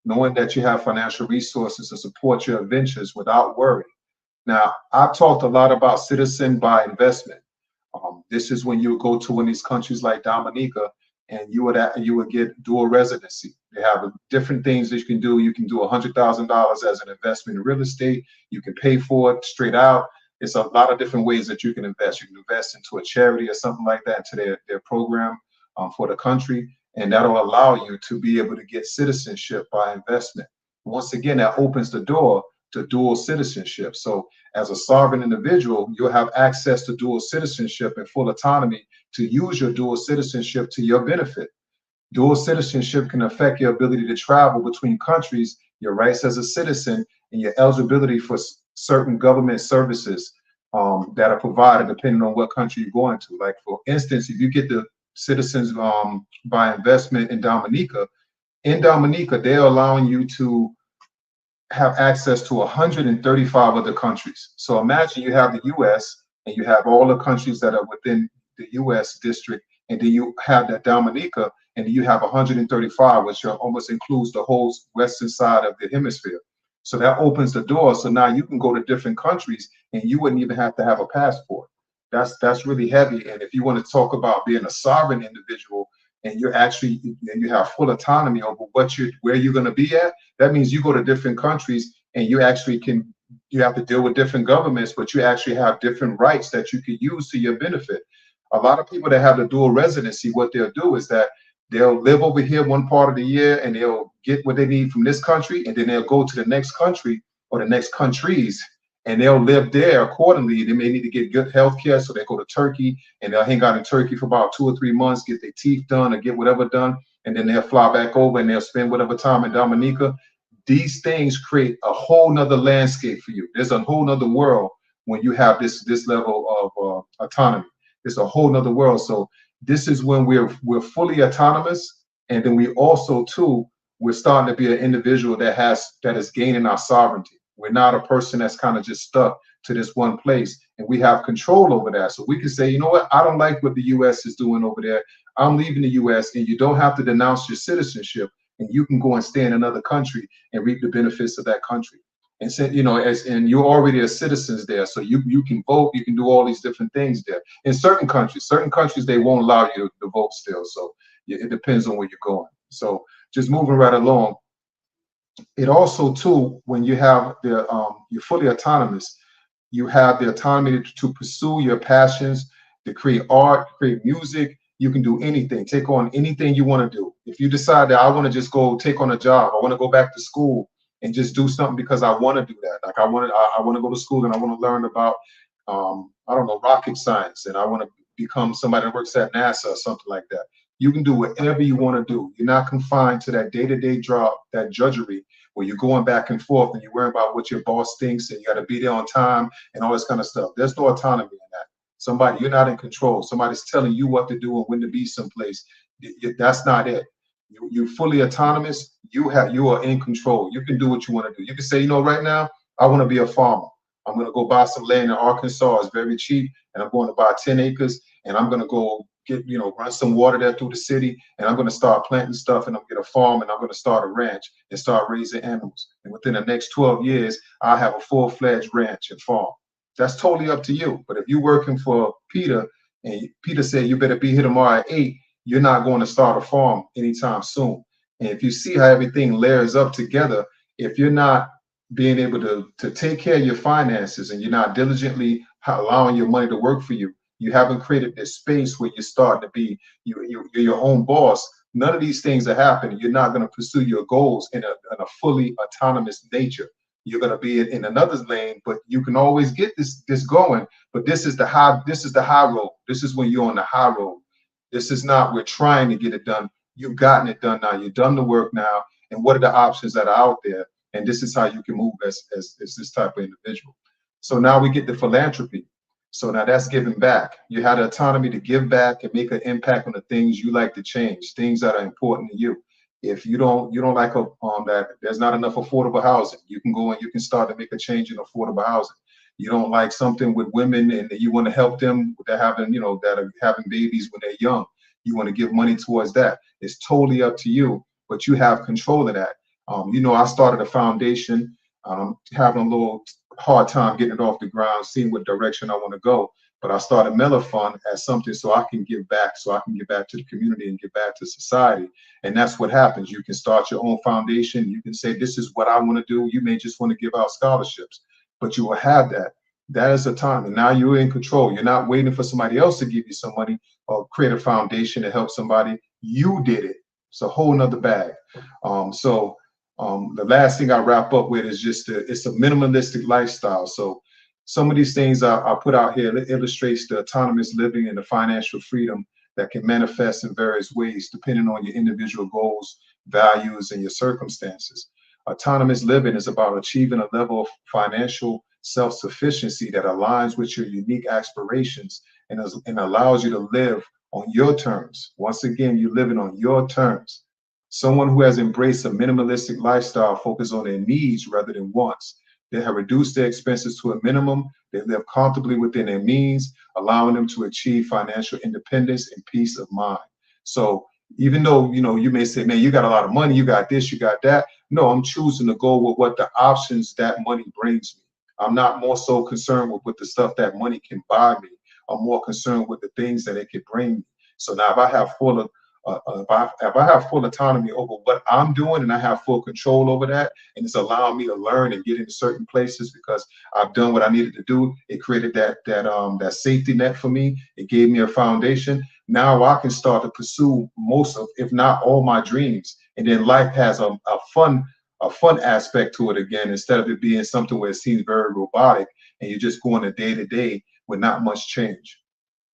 knowing that you have financial resources to support your adventures without worry. Now, I've talked a lot about citizen by investment. This is when you go to one of these countries like Dominica, and you would get dual residency. They have different things that you can do. You can do $100,000 as an investment in real estate. You can pay for it straight out. It's a lot of different ways that you can invest. You can invest into a charity or something like that, into their program for the country, and that'll allow you to be able to get citizenship by investment. Once again, that opens the door to dual citizenship. So as a sovereign individual, you'll have access to dual citizenship and full autonomy to use your dual citizenship to your benefit. Dual citizenship can affect your ability to travel between countries, your rights as a citizen, and your eligibility for certain government services that are provided depending on what country you're going to. Like, for instance, if you get the citizens by investment in Dominica, they're allowing you to have access to 135 other countries. So imagine you have the US and you have all the countries that are within the US district, and then you have that Dominica, and you have 135, which almost includes the whole western side of the hemisphere. So that opens the door. So now you can go to different countries and you wouldn't even have to have a passport. That's really heavy. And if you want to talk about being a sovereign individual, and you have full autonomy over where you're going to be at, that means you go to different countries and you have to deal with different governments, but you actually have different rights that you can use to your benefit. A lot of people that have the dual residency, what they'll do is that they'll live over here one part of the year and they'll get what they need from this country, and then they'll go to the next country or the next countries, and they'll live there accordingly. They may need to get good health care, so they go to Turkey and they'll hang out in Turkey for about 2 or 3 months, get their teeth done or get whatever done, and then they'll fly back over and they'll spend whatever time in Dominica. These things create a whole nother landscape for you. There's a whole nother world when you have this level of autonomy. It's a whole nother world. So this is when we're fully autonomous, and then we also too, we're starting to be an individual that is gaining our sovereignty. We're not a person that's kind of just stuck to this one place, and we have control over that. So we can say, you know what, I don't like what the US is doing over there. I'm leaving the US, and you don't have to denounce your citizenship, and you can go and stay in another country and reap the benefits of that country. And so, and you're already a citizen there, so you can vote, you can do all these different things there. In certain countries, they won't allow you to vote still. So it depends on where you're going. So just moving right along. It also too, when you have you're fully autonomous, you have the autonomy to pursue your passions, to create art, create music. You can do anything, take on anything you want to do. If you decide that I want to just go take on a job, I want to go back to school and just do something because I want to do that. Like I want to go to school and I want to learn about I don't know, rocket science, and I want to become somebody that works at NASA or something like that. You can do whatever you want to do. You're not confined to that day-to-day job, that drudgery, where you're going back and forth and you're worrying about what your boss thinks and you got to be there on time and all this kind of stuff. There's no autonomy in that. You're not in control. Somebody's telling you what to do and when to be someplace. That's not it. You're fully autonomous. You are in control. You can do what you want to do. You can say, right now, I want to be a farmer. I'm going to go buy some land in Arkansas. It's very cheap. And I'm going to buy 10 acres and I'm going to go get, run some water there through the city. And I'm going to start planting stuff and I'm going to get a farm and I'm going to start a ranch and start raising animals. And within the next 12 years, I'll have a full-fledged ranch and farm. That's totally up to you. But if you're working for Peter and Peter said, you better be here tomorrow at 8, you're not going to start a farm anytime soon. And if you see how everything layers up together, if you're not being able to take care of your finances and you're not diligently allowing your money to work for you, you haven't created this space where you're starting to be you're your own boss. None of these things are happening. You're not going to pursue your goals in a fully autonomous nature. You're going to be in another lane, but you can always get this going. But this is the high road. This is when you're on the high road. This is not we're trying to get it done. You've gotten it done now. You've done the work now. And what are the options that are out there? And this is how you can move as this type of individual. So now we get the philanthropy. So now that's giving back. You had the autonomy to give back and make an impact on the things you like to change, things that are important to you. If you don't like that there's not enough affordable housing, you can go and you can start to make a change in affordable housing. You don't like something with women and you want to help them that are having babies when they're young. You want to give money towards that. It's totally up to you, but you have control of that. I started a foundation. Having a little hard time getting it off the ground, seeing what direction I want to go. But I started Miller Fund as something so I can give back, to the community and give back to society. And that's what happens. You can start your own foundation. You can say, this is what I want to do. You may just want to give out scholarships, but you will have that. That is a time. And now you're in control. You're not waiting for somebody else to give you some money or create a foundation to help somebody. You did it. It's a whole nother bag. The last thing I wrap up with is just it's a minimalistic lifestyle. So some of these things I put out here illustrates the autonomous living and the financial freedom that can manifest in various ways depending on your individual goals, values, and your circumstances. Autonomous living is about achieving a level of financial self-sufficiency that aligns with your unique aspirations and allows you to live on your terms. Once again, you're living on your terms. Someone who has embraced a minimalistic lifestyle focuses on their needs rather than wants. They have reduced their expenses to a minimum. They live comfortably within their means, allowing them to achieve financial independence and peace of mind. So even though, you may say, man, you got a lot of money, you got this, you got that. No, I'm choosing to go with what the options that money brings me. I'm not more so concerned with the stuff that money can buy me. I'm more concerned with the things that it can bring me. So now if I have full autonomy over what I'm doing and I have full control over that, and it's allowing me to learn and get into certain places because I've done what I needed to do, it created that safety net for me. It gave me a foundation. Now I can start to pursue most of, if not all, my dreams. And then life has a fun aspect to it again, instead of it being something where it seems very robotic and you're just going a day to day with not much change.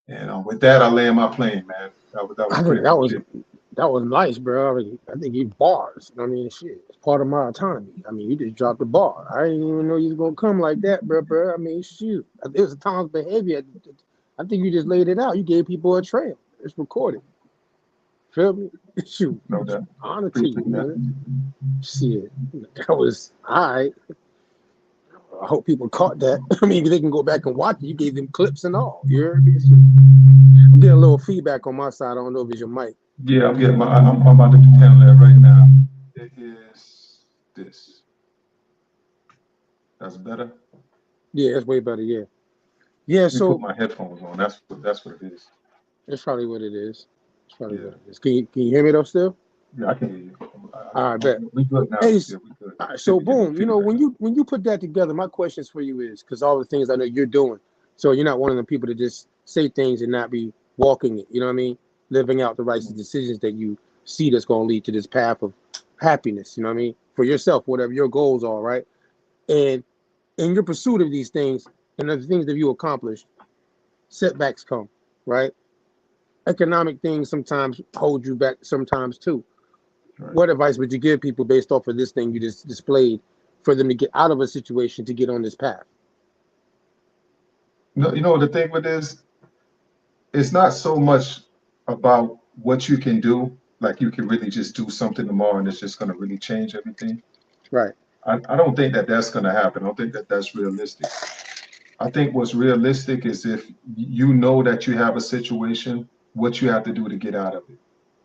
And with that, I land my plane, man. That was nice, bro. I think you bars. Shit, it's part of my autonomy. You just dropped the bar. I didn't even know you was gonna come like that, bro. Shoot, it was a Tom's behavior. I think you just laid it out. You gave people a trail. It's recorded. Feel me? Shoot, no doubt. Honor to you, man. Shit, that was all right. I hope people caught that. They can go back and watch it. You gave them clips and all. You heard me? I'm getting a little feedback on my side. I don't know if it's your mic. Yeah, I'm getting I'm about to handle that right now. It is this. That's better? Yeah, it's way better, yeah. Yeah, so put my headphones on. That's what it is. That's probably what it is. It's probably what it is. Can you hear me though still? Yeah, I can hear you. All right, bet. We good now. Hey, Yeah, we good. all right, so boom, when you put that together, my questions for you is, because all the things I know you're doing, so you're not one of the people to just say things and not be walking it, you know what I mean? Living out the right decisions that you see that's going to lead to this path of happiness, you know what I mean? For yourself, whatever your goals are, right? And in your pursuit of these things and the things that you accomplish, setbacks come, right? Economic things sometimes hold you back sometimes too. What advice would you give people based off of this thing you just displayed for them to get out of a situation to get on this path? No, you know, the thing with this, it's not so much about what you can do, like you can really just do something tomorrow and it's just going to really change everything. Right. I don't think that that's going to happen. I don't think that that's realistic. I think what's realistic is if you know that you have a situation, what you have to do to get out of it.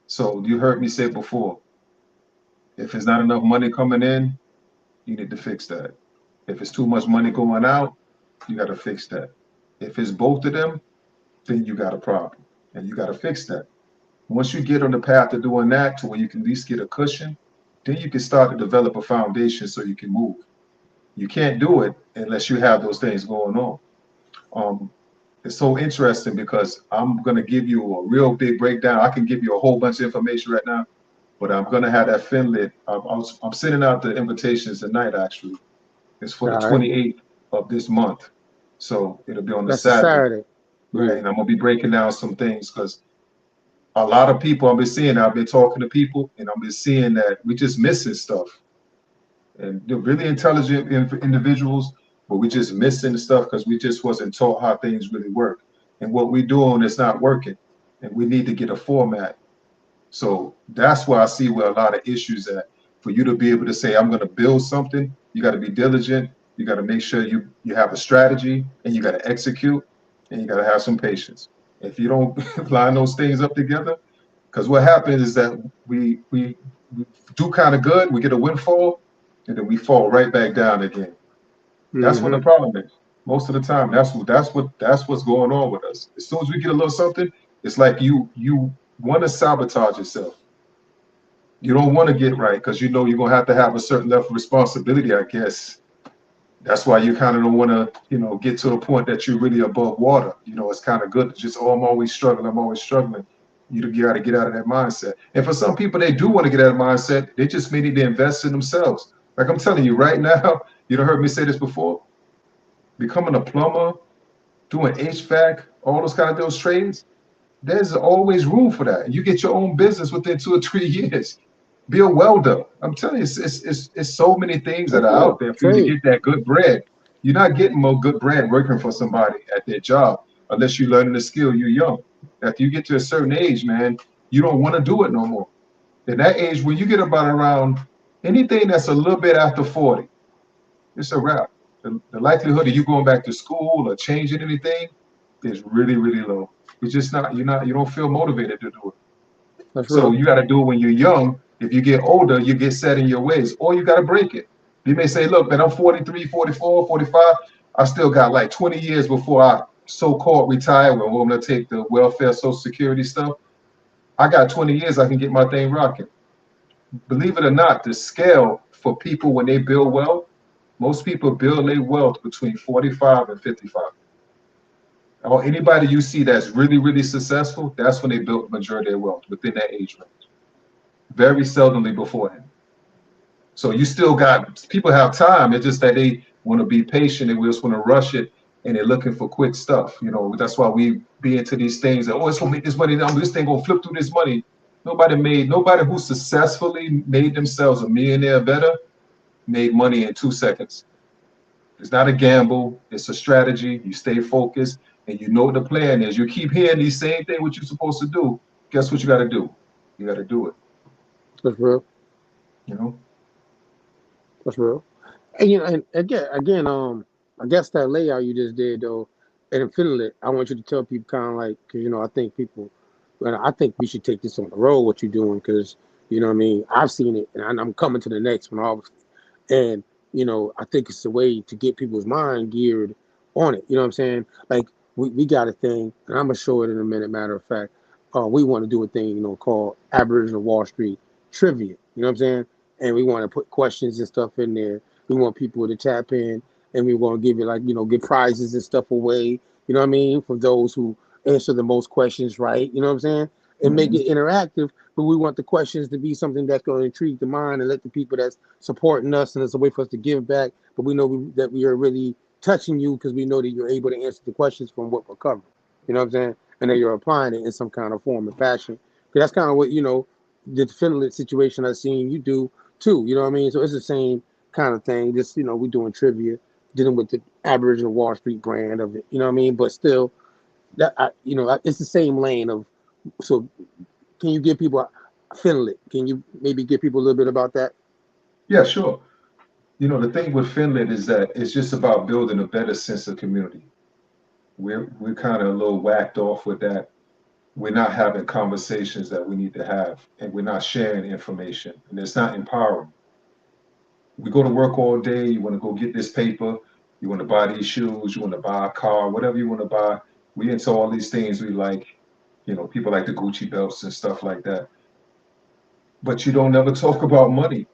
So you heard me say before, if there's not enough money coming in, you need to fix that. If it's too much money going out, you got to fix that. If it's both of them, then you got a problem and you got to fix that. Once you get on the path of doing that to where you can at least get a cushion, then you can start to develop a foundation so you can move. You can't do it unless you have those things going on. It's so interesting because I'm going to give you a real big breakdown. I can give you a whole bunch of information right now, but I'm going to have that Finlit. I'm sending out the invitations tonight, actually. It's for the 28th of this month. So it'll be on the Saturday. Right. And I'm going to be breaking down some things because a lot of people I've been talking to people, and I've been seeing that we're just missing stuff. And they're really intelligent individuals, but we're just missing the stuff because we just wasn't taught how things really work. And what we're doing is not working. And we need to get a format. So that's where I see where a lot of issues at. For you to be able to say, I'm going to build something, you got to be diligent. You got to make sure you have a strategy and you got to execute and you got to have some patience. If you don't line those things up together, because what happens is that we do kind of good, we get a windfall, and then we fall right back down again. That's what the problem is. Most of the time, that's what's going on with us. As soon as we get a little something, it's like you want to sabotage yourself. You don't want to get right because you know you're gonna have to have a certain level of responsibility, I guess. That's why you kind of don't want to, get to a point that you're really above water. It's kind of good to just, I'm always struggling. You got to get out of that mindset. And for some people, they do want to get out of mindset. They just may need to invest in themselves. Like I'm telling you right now, you heard me say this before, becoming a plumber, doing HVAC, all those kind of those trades, there's always room for that. You get your own business within 2 or 3 years. Be a welder. I'm telling you, it's so many things that are out there for you to get that good bread. You're not getting more good bread working for somebody at their job unless you're learning the skill. You're young. After you get to a certain age, man, you don't want to do it no more. In that age, when you get about around anything that's a little bit after 40, it's a wrap. The likelihood of you going back to school or changing anything is really, really low. It's just not. You don't feel motivated to do it. So you got to do it when you're young. If you get older, you get set in your ways, or you got to break it. You may say, look, man, I'm 43, 44, 45. I still got like 20 years before I so-called retire, when I'm going to take the welfare, Social Security stuff. I got 20 years, I can get my thing rocking. Believe it or not, the scale for people when they build wealth, most people build their wealth between 45 and 55. Or anybody you see that's really, really successful, that's when they built the majority of their wealth, within that age range. Very seldomly beforehand. So you still got, people have time. It's just that they want to be patient and we just want to rush it and they're looking for quick stuff. That's why we be into these things that, it's gonna make this money, this thing gonna flip through this money. Nobody who successfully made themselves a millionaire better made money in 2 seconds. It's not a gamble, it's a strategy. You stay focused and you know what the plan is. You keep hearing these same things, what you're supposed to do. Guess what you got to do? You got to do it. That's real. That's real. And and again, I guess that layout you just did though, and Finlit, I want you to tell people kind of like, because I think people, I think we should take this on the road. What you're doing, because what I mean. I've seen it, and I'm coming to the next one, obviously. And I think it's a way to get people's mind geared on it. You know what I'm saying? Like we got a thing, and I'm gonna show it in a minute. Matter of fact, we want to do a thing called Aboriginal Wall Street Trivia. You know what I'm saying? And we want to put questions and stuff in there. We want people to tap in, and we want to give you give prizes and stuff away. You know what I mean? For those who answer the most questions right. You know what I'm saying? And make it interactive. But we want the questions to be something that's going to intrigue the mind and let the people that's supporting us, and it's a way for us to give back. But we know that we are really touching you because we know that you're able to answer the questions from what we're covering. You know what I'm saying? And that you're applying it in some kind of form and fashion. Because that's kind of what, the Finland situation I've seen you do too. You know what I mean? So it's the same kind of thing. Just we're doing trivia, dealing with the Aboriginal Wall Street brand of it. You know what I mean? But still, it's the same lane of. So, can you give people Finland? Can you maybe give people a little bit about that? Yeah, sure. The thing with Finland is that it's just about building a better sense of community. We're kind of a little whacked off with that. We're not having conversations that we need to have, and we're not sharing information, and it's not empowering. We go to work all day. You want to go get this paper. You want to buy these shoes. You want to buy a car, whatever you want to buy. We into all these things we like. People like the Gucci belts and stuff like that. But you don't ever talk about money.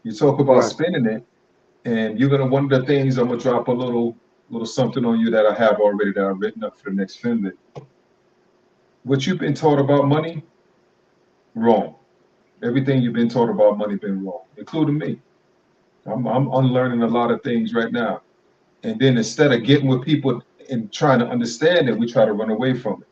You talk about spending it, and you're gonna. One of the things I'm gonna drop a little something on you that I have already that I've written up for the next Finland. What you've been taught about money, wrong. Everything you've been taught about money been wrong, including me. I'm unlearning a lot of things right now. And then instead of getting with people and trying to understand it, we try to run away from it.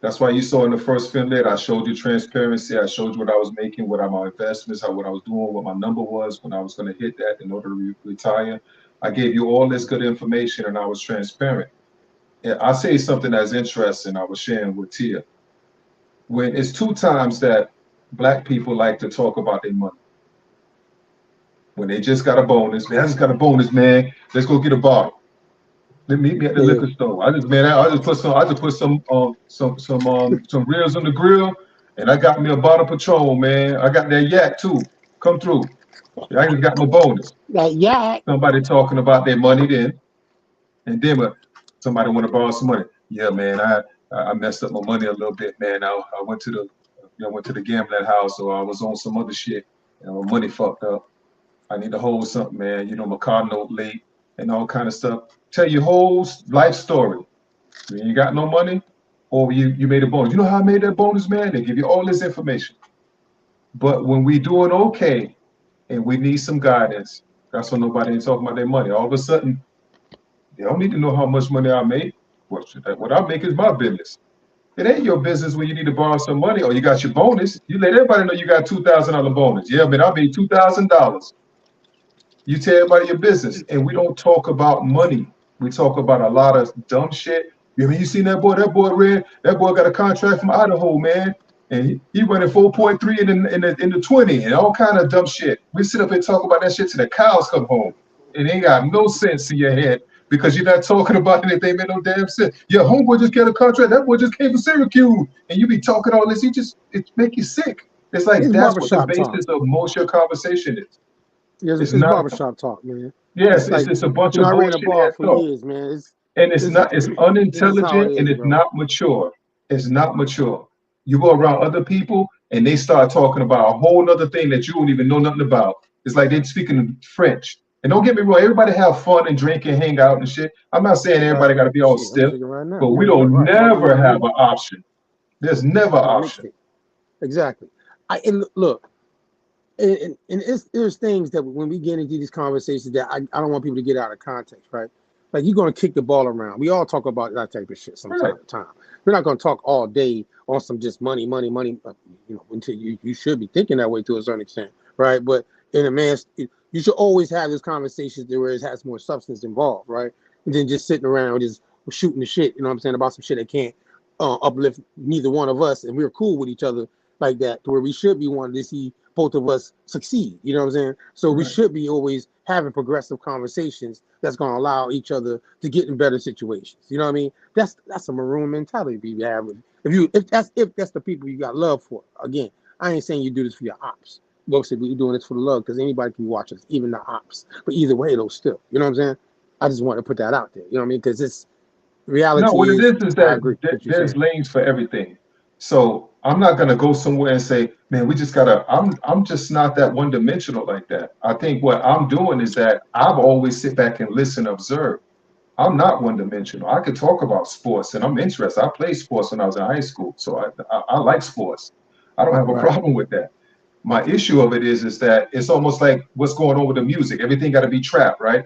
That's why you saw in the first film that I showed you transparency. I showed you what I was making, what are my investments, what I was doing, what my number was, when I was going to hit that in order to retire. I gave you all this good information and I was transparent. And I'll say something that's interesting I was sharing with Tia. When it's 2 times that Black people like to talk about their money. When they just got a bonus, man, I just got a bonus, man. Let's go get a bottle. Let meet me at the liquor store. I just put some ribs on the grill, and I got me a bottle of Patron, man. I got that yak too. Come through. I just got my bonus. That yak. Somebody talking about their money then, and then somebody want to borrow some money. Yeah, man, I messed up my money a little bit, man. I went to the gambling house, or I was on some other shit. Money fucked up. I need to hold something, man. My car note late and all kind of stuff. Tell your whole life story. You got no money, or you made a bonus. You know how I made that bonus, man? They give you all this information. But when we doing okay and we need some guidance, that's when nobody ain't talking about their money. All of a sudden, they don't need to know how much money I make. What I make is my business. It ain't your business when you need to borrow some money or you got your bonus. You let everybody know you got $2,000 bonus. Yeah, man, I made $2,000. You tell everybody your business, and we don't talk about money. We talk about a lot of dumb shit. You seen that boy? That boy got a contract from Idaho, man, and he running 4.3 in the 20 and all kind of dumb shit. We sit up and talk about that shit till the cows come home. It ain't got no sense in your head because you're not talking about anything that made no damn sense. Your homeboy just got a contract. That boy just came from Syracuse, and you be talking all this. It make you sick. It's like that's what the basis of most of your conversation is. Yes, it's not barbershop talk, man. Yes, it's a bunch of I ran a bullshit bar for years, man. It's unintelligent and it's not mature. It's not mature. You go around other people and they start talking about a whole other thing that you don't even know nothing about. It's like they're speaking French. And don't get me wrong, everybody have fun and drink and hang out and shit. I'm not saying everybody got to be all stiff, but we don't never have an option. There's never an option. Exactly. Look. And there's things that when we get into these conversations that I don't want people to get out of context, right? Like you're going to kick the ball around. We all talk about that type of shit from time to time. We're not going to talk all day on some just money, until you should be thinking that way to a certain extent, right? But in a man's, you should always have this conversation where it has more substance involved, right? And then just sitting around just shooting the shit, you know what I'm saying, about some shit that can't uplift neither one of us, and we're cool with each other like that, to where we should be wanting to see both of us succeed, you know what I'm saying? So we should be always having progressive conversations that's going to allow each other to get in better situations. You know what I mean? That's a maroon mentality we have. If that's the people you got love for. Again, I ain't saying you do this for your ops. Mostly we're doing this for the love because anybody can watch us, even the ops. But either way, though, still, you know what I'm saying? I just want to put that out there. You know what I mean? Because it's reality. No, what it is that there's lanes for everything. So I'm not gonna go somewhere and say, man, we just gotta. I'm just not that one-dimensional like that. I think what I'm doing is that I've always sit back and listen, observe. I'm not one-dimensional. I could talk about sports, and I'm interested. I played sports when I was in high school, so I like sports. I don't have a problem with that. My issue of it is that it's almost like what's going on with the music. Everything got to be trap, right?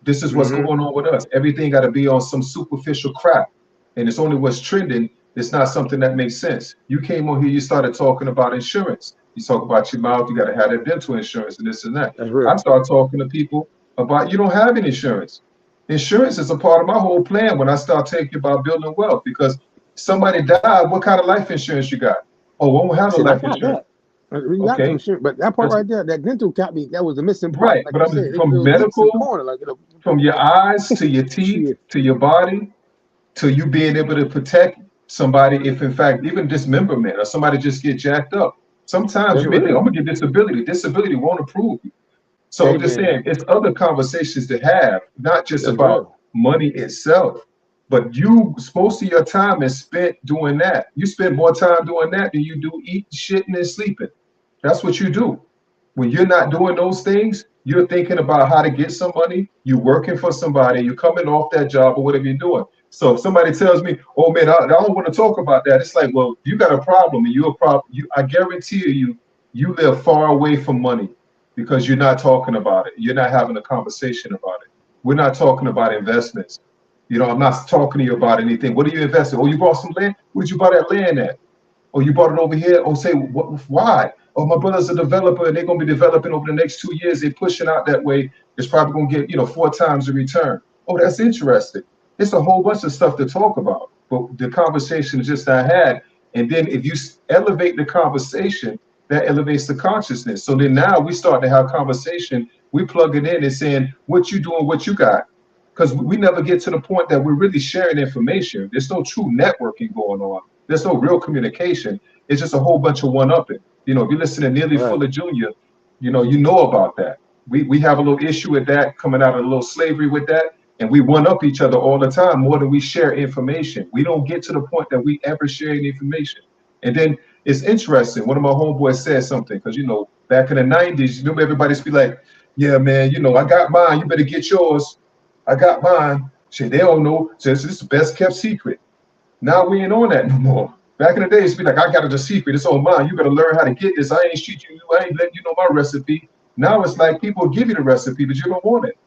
This is what's going on with us. Everything got to be on some superficial crap, and it's only what's trending It's not something that makes sense. You came on here, you started talking about insurance. You talk about your mouth, you got to have that dental insurance and this and that. That's real. I start talking to people about you don't have any insurance. Insurance is a part of my whole plan when I start talking about building wealth because somebody died. What kind of life insurance you got? Oh, we don't have no Shit, I life got insurance. that. We got some Okay. shit, but that part right there, that dental got me. That was the missing part. Right. Like But you I'm said, it from was deep in the medical, corner. Like from your eyes to your teeth to your body to you being able to protect somebody if in fact even dismemberment or somebody just get jacked up. Sometimes that's you may think, real. I'm gonna get disability. Disability won't approve you. So Hey I'm just man, saying it's other conversations to have, not just that's about real. money itself. But most of your time is spent doing that. You spend more time doing that than you do eating, shitting, and sleeping. That's what you do. When you're not doing those things, you're thinking about how to get some money. You're working for somebody. You're coming off that job or whatever you're doing. So if somebody tells me, "Oh man, I don't want to talk about that," it's like, well, you got a problem, and you're a problem. I guarantee you, you live far away from money because you're not talking about it. You're not having a conversation about it. We're not talking about investments. I'm not talking to you about anything. What are you investing? Oh, you bought some land. Where'd you buy that land at? Oh, you bought it over here. Oh, say what? Why? Oh, my brother's a developer, and they're gonna be developing over the next 2 years. They're pushing out that way. It's probably gonna get 4 times the return. Oh, that's interesting. It's a whole bunch of stuff to talk about, but the conversation is just I had. And then if you elevate the conversation, that elevates the consciousness. So then now we start to have conversation. We plug it in and saying what you doing, what you got, because we never get to the point that we're really sharing information. There's no true networking going on. There's no real communication. It's just a whole bunch of one-upping. If you listen to Nearly Right. Fuller Jr., you know about that. We have a little issue with that, coming out of a little slavery with that, and we one-up each other all the time more than we share information. We don't get to the point that we ever share any information. And then it's interesting. One of my homeboys said something, because back in the 90s, remember everybody used to be like, yeah, man, I got mine, you better get yours. I got mine. Shit, they don't know. So this is the best kept secret. Now we ain't on that no more. Back in the day, it's be like, I got it a secret. It's on mine. You better learn how to get this. I ain't cheating you. I ain't letting you know my recipe. Now it's like people give you the recipe, but you don't want it.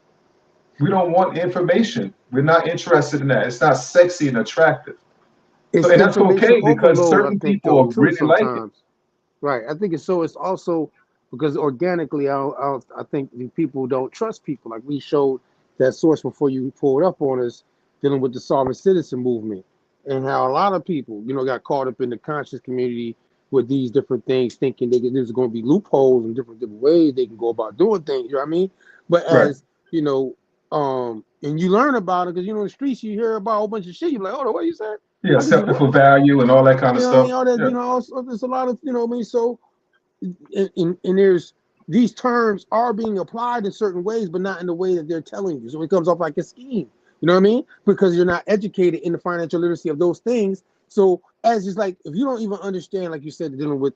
We don't want information. We're not interested in that. It's not sexy and attractive. It's And that's information okay because overload. I certain think people though too really like it. sometimes. Right. I think it's so. It's also because organically, I think the people don't trust people. Like we showed that source before you pulled up on us, dealing with the sovereign citizen movement, and how a lot of people, got caught up in the conscious community with these different things, thinking there's going to be loopholes and different ways they can go about doing things. You know what I mean? But Right. as and you learn about it because in the streets you hear about a whole bunch of shit. You're like, oh, what you said? Yeah, I can do accepted for what? value and all that kind of You know what I mean? stuff. All that, Yeah. also, there's a lot of, so, and there's, these terms are being applied in certain ways, but not in the way that they're telling you. So it comes off like a scheme, you know what I mean? Because you're not educated in the financial literacy of those things. So as it's like, if you don't even understand, like you said, dealing with,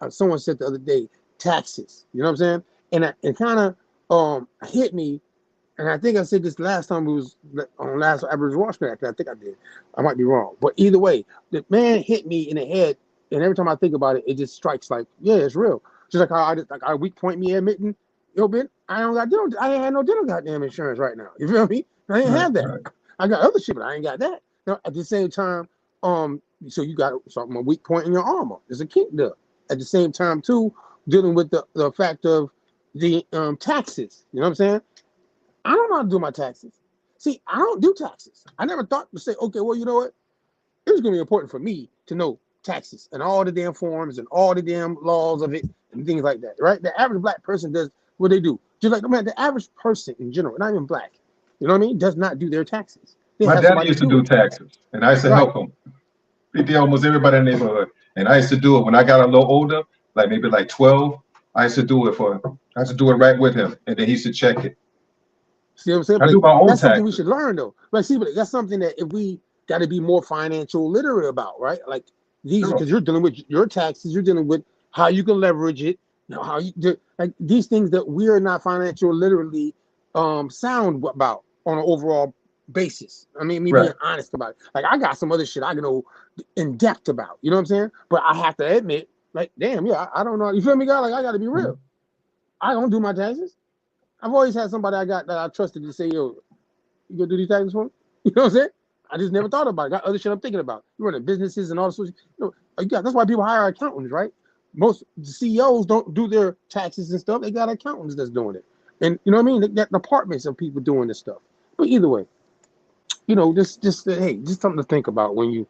someone said the other day, taxes, you know what I'm saying? And it kind of hit me. And I think I said this last time it was on last Aboriginal Watchman. I think I did. I might be wrong. But either way, the man hit me in the head. And every time I think about it, it just strikes like, yeah, it's real. Just like how I weak point me admitting, Ben, I ain't had no dental goddamn insurance right now. You feel me? I ain't have that. Right. I got other shit, but I ain't got that. Now, at the same time, so you got something, a weak point in your armor. There's a kink there. At the same time, too, dealing with the fact of the taxes. You know what I'm saying? I don't know how to do my taxes. See, I don't do taxes. I never thought to say, okay, well, you know what? It was going to be important for me to know taxes and all the damn forms and all the damn laws of it and things like that, right? The average black person does what they do. Just like, man, the average person in general, not even black, you know what I mean, does not do their taxes. They My have daddy somebody used to do do it. taxes, and I used to Right. help him. He did almost everybody in the neighborhood, and I used to do it when I got a little older, like maybe like 12. I used to do it for him. I used to do it right with him, and then he used to check it. See what I'm saying? I do But my own that's something we taxes. should learn, though. Like, see, but that's something that if we got to be more financial literate about, right? Like these, Sure. because you're dealing with your taxes, you're dealing with how you can leverage it, how you do, like these things that we are not financial literally sound about on an overall basis. I mean, me being Right. honest about it. Like I got some other shit I can know in depth about. You know what I'm saying? But I have to admit, like, damn, yeah, I don't know. You feel me, guy? Like I got to be real. I don't do my taxes. I've always had somebody that I trusted to say, yo, you gonna do these taxes for me? You know what I'm saying? I just never thought about it. Got other shit I'm thinking about. You're running businesses and all this. That's why people hire accountants, right? Most CEOs don't do their taxes and stuff. They got accountants that's doing it. And you know what I mean? They got departments of people doing this stuff. But either way, just something to think about when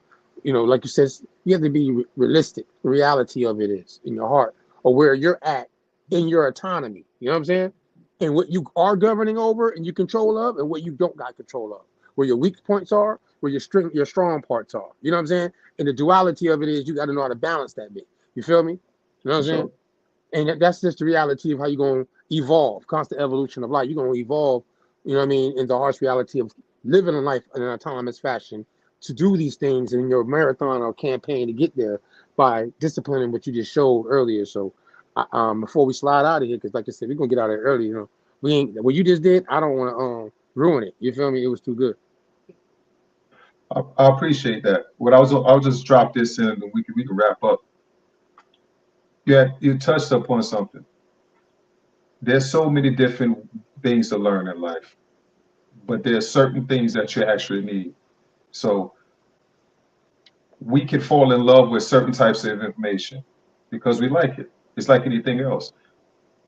like you said, you have to be realistic. The reality of it is in your heart or where you're at in your autonomy. You know what I'm saying? And what you are governing over and you control of and what you don't got control of. Where your weak points are, where your strong parts are. You know what I'm saying? And the duality of it is you got to know how to balance that bit. You feel me? You know what I'm saying? And that's just the reality of how you're going to evolve, constant evolution of life. You're going to evolve, you know what I mean, in the harsh reality of living a life in an autonomous fashion to do these things in your marathon or campaign to get there by disciplining what you just showed earlier. So before we slide out of here, because like I said, we're going to get out of here early, we ain't, what you just did, I don't want to ruin it. You feel me? It was too good. I appreciate that. I'll just drop this in and we can wrap up. Yeah, you touched upon something. There's so many different things to learn in life, but there's certain things that you actually need. So we can fall in love with certain types of information because we like it. It's like anything else,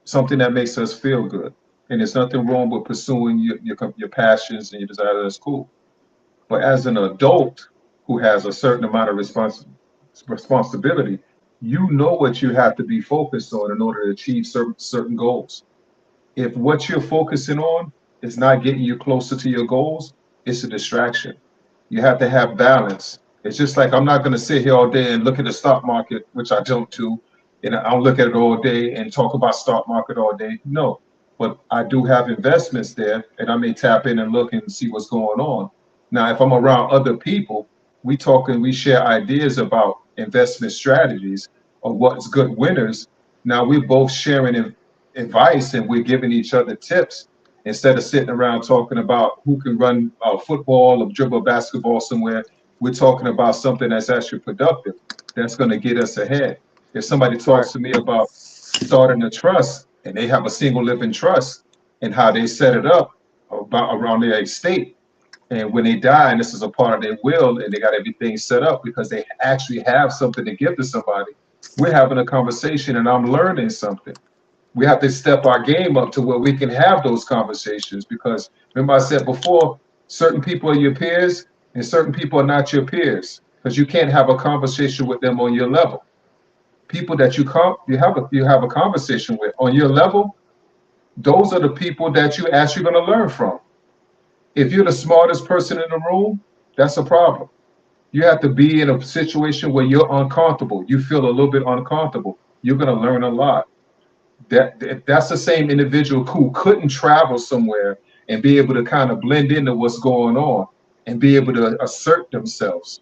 something that makes us feel good. And there's nothing wrong with pursuing your passions and your desires. That's cool. But as an adult who has a certain amount of responsibility, you know what you have to be focused on in order to achieve certain goals. If what you're focusing on is not getting you closer to your goals, it's a distraction. You have to have balance. It's just like I'm not going to sit here all day and look at the stock market, which I don't do, and I'll look at it all day and talk about stock market all day. No, but I do have investments there, and I may tap in and look and see what's going on. Now, if I'm around other people, we talk and we share ideas about investment strategies or what's good winners. Now we're both sharing advice and we're giving each other tips instead of sitting around talking about who can run football or dribble basketball somewhere. We're talking about something that's actually productive, that's going to get us ahead. If somebody talks to me about starting a trust and they have a single living trust and how they set it up around their estate, and when they die, and this is a part of their will, and they got everything set up because they actually have something to give to somebody, we're having a conversation and I'm learning something. We have to step our game up to where we can have those conversations because remember I said before, certain people are your peers and certain people are not your peers because you can't have a conversation with them on your level. People that you have a conversation with on your level, those are the people that you're actually going to learn from. If you're the smartest person in the room, that's a problem. You have to be in a situation where you're uncomfortable. You feel a little bit uncomfortable. You're going to learn a lot. That's the same individual who couldn't travel somewhere and be able to kind of blend into what's going on and be able to assert themselves.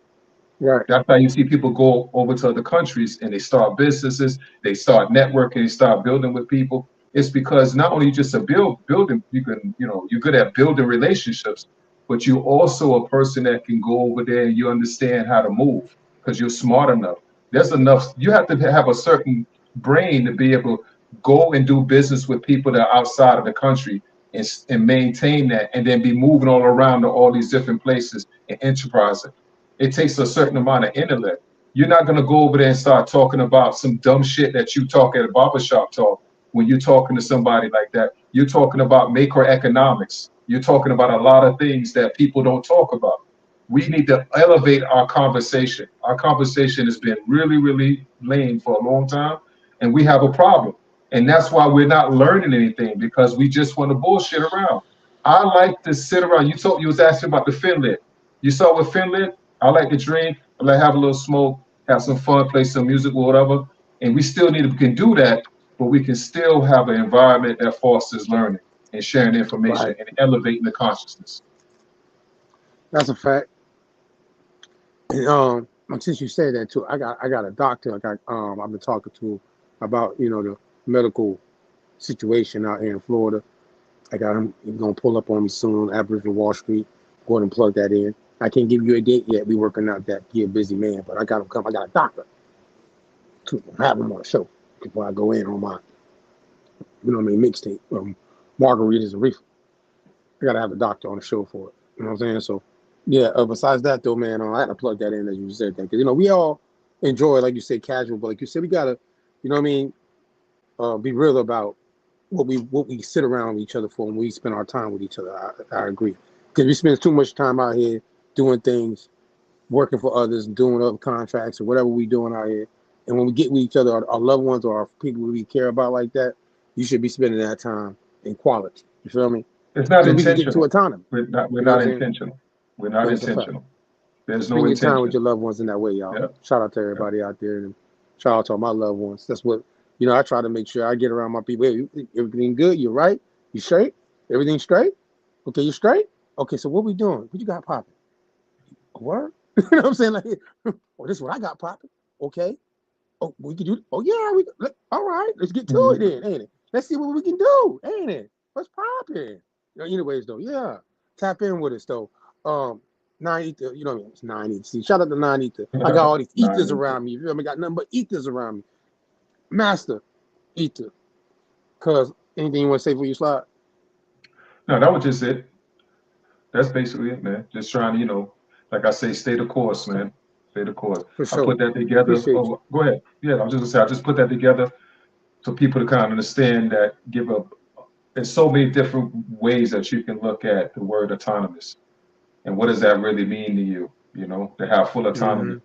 Right. That's how you see people go over to other countries and they start businesses, they start networking, they start building with people. It's because not only just a building, you're good at building relationships, but you're also a person that can go over there and you understand how to move because you're smart enough. There's enough. You have to have a certain brain to be able to go and do business with people that are outside of the country and maintain that and then be moving all around to all these different places and enterprising. It takes a certain amount of intellect. You're not going to go over there and start talking about some dumb shit that you talk at a barbershop talk. When you're talking to somebody like that, you're talking about macroeconomics. You're talking about a lot of things that people don't talk about. We need to elevate our conversation. Our conversation has been really, really lame for a long time, and we have a problem. And that's why we're not learning anything because we just want to bullshit around. I like to sit around. You was asking about the Finlit. You saw with Finlit, I like to drink, I like to have a little smoke, have some fun, play some music or whatever. And we can do that, but we can still have an environment that fosters learning and sharing information and elevating the consciousness. That's a fact. And, since you said that too, I got a doctor I've been talking to about the medical situation out here in Florida. I got him. He's gonna pull up on me soon. Aboriginal Wall Street. Go ahead and plug that in. I can't give you a date yet. We working out that. He a busy man, but I got him come. I got a doctor to have him on the show before I go in on my, mixtape, margaritas and reefer. I gotta have a doctor on the show for it. You know what I'm saying? So Yeah. Besides that, though, man, I had to plug that in as you said that because we all enjoy, like you say, casual, but like you said, we gotta, what I mean, be real about what we sit around each other for when we spend our time with each other. I agree because we spend too much time out here doing things, working for others, doing other contracts or whatever we doing out here. And when we get with each other, our loved ones or our people we care about like that, you should be spending that time in quality. You feel me? It's not So we can get to intentional. autonomy. We're not. We're You know what not I'm saying? intentional. We're not That's a fact. intentional. There's no Spend your time with intention. your loved ones in that way, y'all. Yeah. Shout out to everybody out there and shout out to all my loved ones. That's what I try to make sure I get around my people. Hey, everything good? You right? You straight? Everything straight? Okay, you straight? Okay, so what we doing? What you got popping? What? You know what I'm saying? Like, oh, this is what I got popping. Okay. Oh, we can do. Oh yeah, all right. Let's get to it then, ain't it? Let's see what we can do, ain't it? What's popping? Anyways, though, yeah, tap in with us though. 9 ether, you know what I mean? It's 9 ether. See, shout out to 9 ether. I got all these ethers around me. You feel me? Got nothing but ethers around me. Master ether. Cause anything you want to say for your slide? No, that was just it. That's basically it, man. Just trying to, like I say, stay the course, man. Stay the course. For I sure. put that together. Appreciate you. Oh, go ahead. Yeah, I was just gonna say I just put that together so people to kind of understand that there's so many different ways that you can look at the word autonomous and what does that really mean to you, to have full autonomy.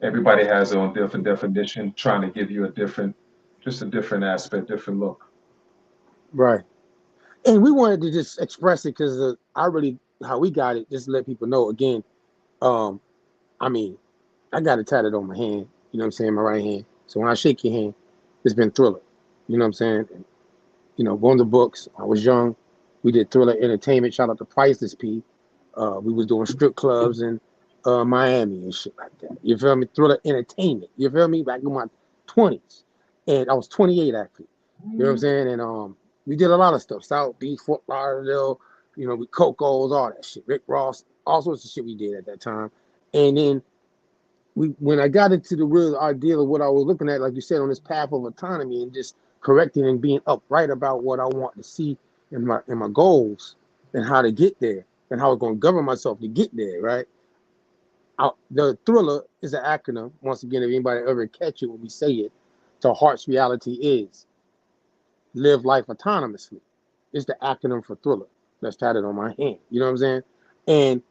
Everybody has their own different definition, trying to give you just a different aspect, different look. Right. And we wanted to just express it because how we got it, just to let people know again. I mean, I got it tatted on my hand, you know what I'm saying, my right hand. So when I shake your hand, it's been Thriller, you know what I'm saying? And, one of the books, I was young, we did Thriller Entertainment, shout out to Priceless P. We was doing strip clubs in Miami and shit like that. You feel me? Thriller Entertainment, you feel me? Back in my 20s. And I was 28 actually, you know what I'm saying? And we did a lot of stuff, South Beach, Fort Lauderdale, with Coco's, all that shit, Rick Ross, all sorts of shit we did at that time. And then when I got into the real idea of what I was looking at, like you said, on this path of autonomy and just correcting and being upright about what I want to see in my goals and how to get there and how I'm going to govern myself to get there, right? The Thriller is an acronym. Once again, if anybody ever catch it when we say it, the heart's reality is live life autonomously. It's the acronym for Thriller that's tatted on my hand. You know what I'm saying? And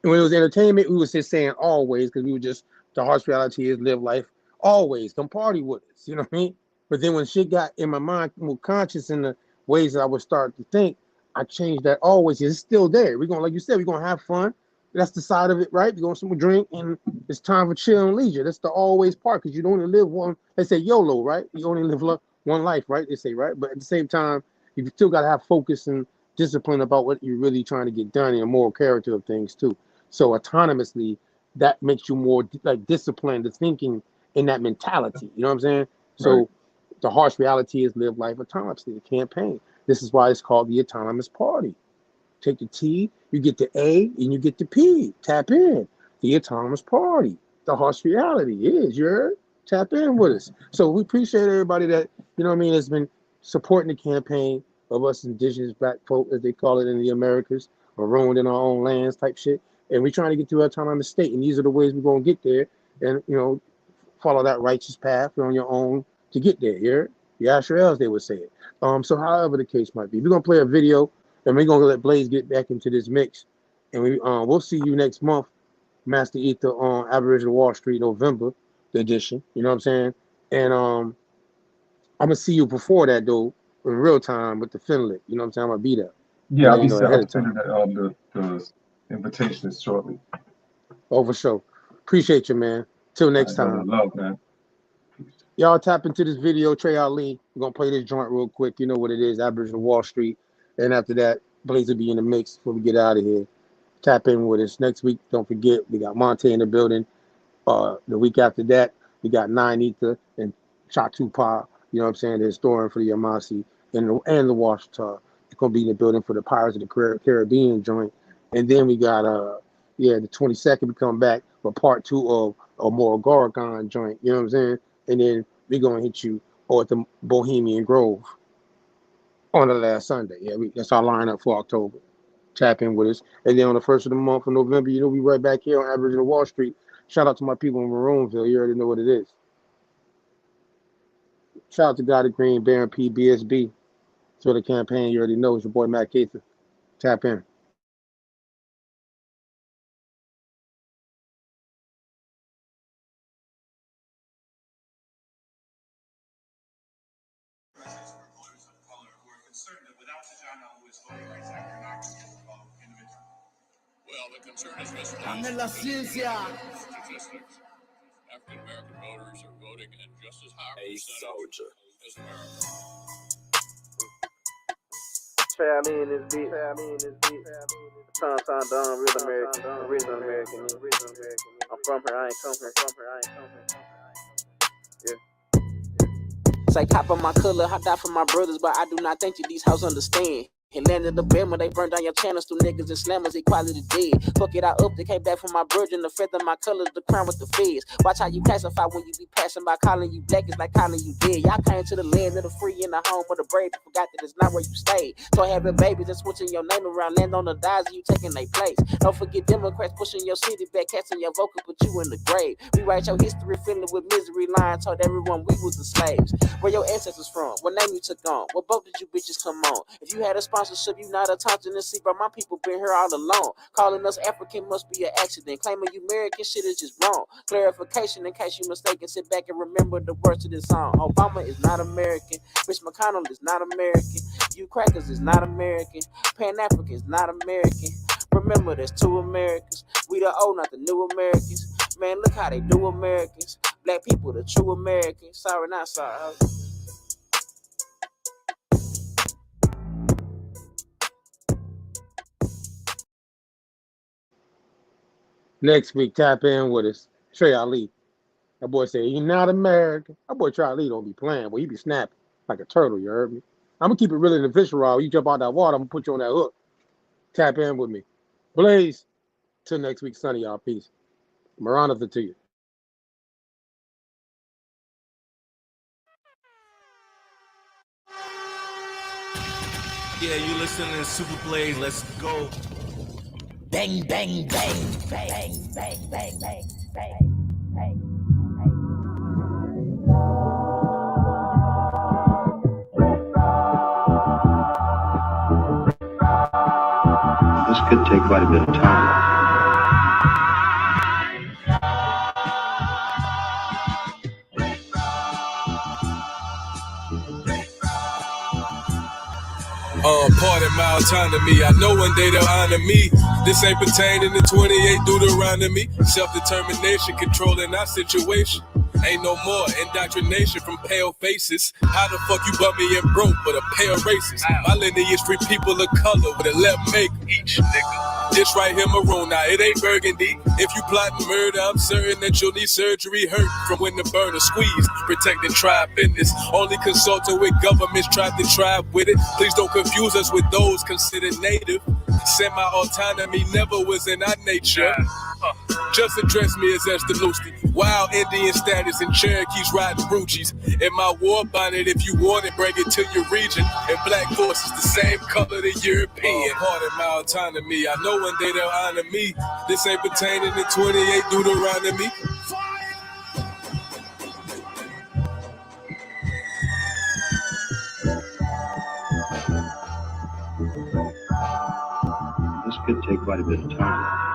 when it was entertainment, we was just saying always because we were just the harsh reality is live life always. Come party with us, you know what I mean? But then when shit got in my mind more conscious in the ways that I would start to think, I changed that always. It's still there. We're gonna, like you said, we're gonna have fun. That's the side of it, right? We're gonna some drink and it's time for chill and leisure. That's the always part because you don't only live one. They say YOLO, right? You only live one life, right? They say, right? But at the same time, you still gotta have focus and discipline about what you're really trying to get done and a moral character of things too. So autonomously, that makes you more like disciplined to thinking in that mentality. You know what I'm saying? So the harsh reality is live life autonomously, the campaign. This is why it's called the Autonomous Party. Take the T, you get the A, and you get the P. Tap in. The Autonomous Party. The harsh reality is, you heard? Tap in with us. So we appreciate everybody that, has been supporting the campaign of us indigenous black folk, as they call it in the Americas, marooned in our own lands type shit. And we're trying to get to autonomous state. And these are the ways we're going to get there. And, follow that righteous path on your own to get there. You heard? The Asherels, they would say it. So however the case might be, we're going to play a video and we're going to let Blaze get back into this mix. And we'll see you next month, Master Ether, on Aboriginal Wall Street, November, the edition. You know what I'm saying? And I'm going to see you before that, though, in real time with the Finlit. You know what I'm saying? I'm going to be there. Yeah, I'll be I'll send the invitations shortly. Oh, for sure. Appreciate you, man. Till next time. Love, man. Y'all tap into this video, Trey Ali. We're going to play this joint real quick. You know what it is, Aboriginal Wall Street. And after that, Blaze will be in the mix before we get out of here. Tap in with us. Next week, don't forget, we got Monte in the building. The week after that, we got 9 Ether and Chatupa, you know what I'm saying, the historian for the Yamasi and the Washita. It's going to be in the building for the Pirates of the Caribbean joint. And then we got, the 22nd, we come back for part 2 of a more Gorgon joint, you know what I'm saying? And then we're going to hit you at the Bohemian Grove on the last Sunday. Yeah, that's our lineup for October. Tap in with us. And then on the 1st of the month of November, you know, we right back here on Aboriginal Wall Street. Shout out to my people in Maroonville. You already know what it is. Shout out to Gotti Green, Baron P, BSB. So the campaign, you already know, it's your boy Matt Cater. Tap in. Well, the concern is just Dame la ciencia. African American voters are voting in just as high a soldier as Americans. Family in this beat. Tom Don, real American, original American. I'm from here, I ain't come here. Yeah. Say cop on my color, I die for my brothers, but I do not think that these hoes understand. And landed the bed when they burned down your channels through niggas and slammers, equality dead. Fuck it, I up, they came back from my virgin, the feather, my color, the crown with the feds. Watch how you classify when you be passing by, calling you black, it's like calling you dead. Y'all came to the land of the free and the home of the brave, but forgot that it's not where you stayed. So having babies and switching your name around, land on the dies and you taking their place. Don't forget Democrats pushing your city back, casting your vote, put you in the grave. Rewrite your history, filling with misery, lying, told everyone we was the slaves. Where your ancestors from? What name you took on? What boat did you bitches come on? If you had a sponsorship, you not a Thompson and see, but my people been here all along. Calling us African must be an accident. Claiming you American shit is just wrong. Clarification in case you mistaken. Sit back and remember the words to this song. Obama is not American. Mitch McConnell is not American. You crackers is not American. Pan-African is not American. Remember, there's two Americans. We the old, not the new Americans. Man, look how they do Americans. Black people, the true Americans. Sorry, not sorry. Next week, tap in with us. Trey Ali. That boy said, he not American. That boy Trey Ali don't be playing, but he be snapping like a turtle, you heard me? I'm going to keep it really in the fish rod. You jump out that water, I'm going to put you on that hook. Tap in with me. Blaze. Till next week, Sunday, y'all. Peace. Maranatha to you. Yeah, you listening to Super Blaze. Let's go. Bang, bang, bang, bang, bang, bang, bang, bang, bang. This could take quite a bit of time. Pardon my autonomy. I know one day they'll honor me. This ain't pertaining to 28 Deuteronomy. Self-determination, controlling our situation. Ain't no more indoctrination from pale faces. How the fuck you bummy and broke but a pale racist? My lineage free people of color with a left make each nigga. This right here maroon, now it ain't burgundy. If you plotting murder, I'm certain that you'll need surgery. Hurt from when the burner squeeze. Protecting tribe business. Only consulting with governments, tried to tribe with it. Please don't confuse us with those considered native. Semi-autonomy never was in our nature. Just address me as Estelusti. Wild Indian status and Cherokees riding Ruchis. In my war bonnet, if you want it, bring it to your region. And black forces the same color the European. Pardon my autonomy. I know one day they'll honor me. This ain't pertaining to 28 Deuteronomy. This could take quite a bit of time.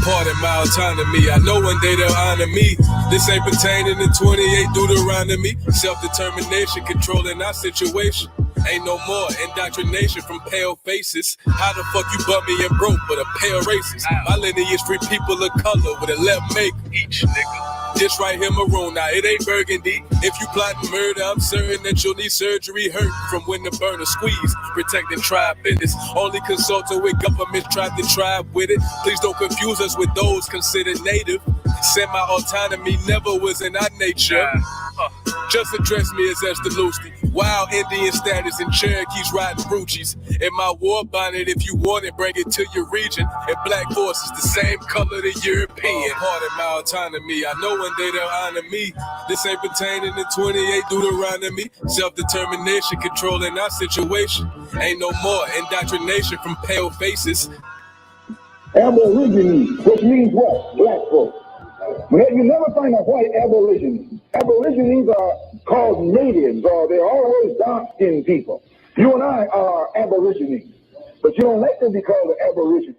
Pardon my autonomy. I know one day they'll honor me. This ain't pertaining to 28 Deuteronomy. Self-determination, controlling our situation. Ain't no more indoctrination from pale faces. How the fuck you bummy and broke but a pale racist? My lineage free people of color with a left make each nigga. This right here maroon, now it ain't burgundy. If you plotting murder, I'm certain that you'll need surgery. Hurt from when the burner squeeze. Protecting tribe business. Only consulting with governments, tried to tribe with it. Please don't confuse us with those considered native. Semi-autonomy never was in our nature. Just address me as Estelusti. Wild Indian status and Cherokees riding broochies. In my war bonnet, if you want it, bring it to your region. And black forces the same color the European. Part of my autonomy, I know one day they'll honor me. This ain't pertaining to 28 Deuteronomy. Self-determination, controlling our situation. Ain't no more indoctrination from pale faces. Aborigines, which means what? Black folks. You never find a white aborigine. Aborigines are called natives, or they're always dark-skinned people. You and I are aborigines, but you don't like to be called an aborigine.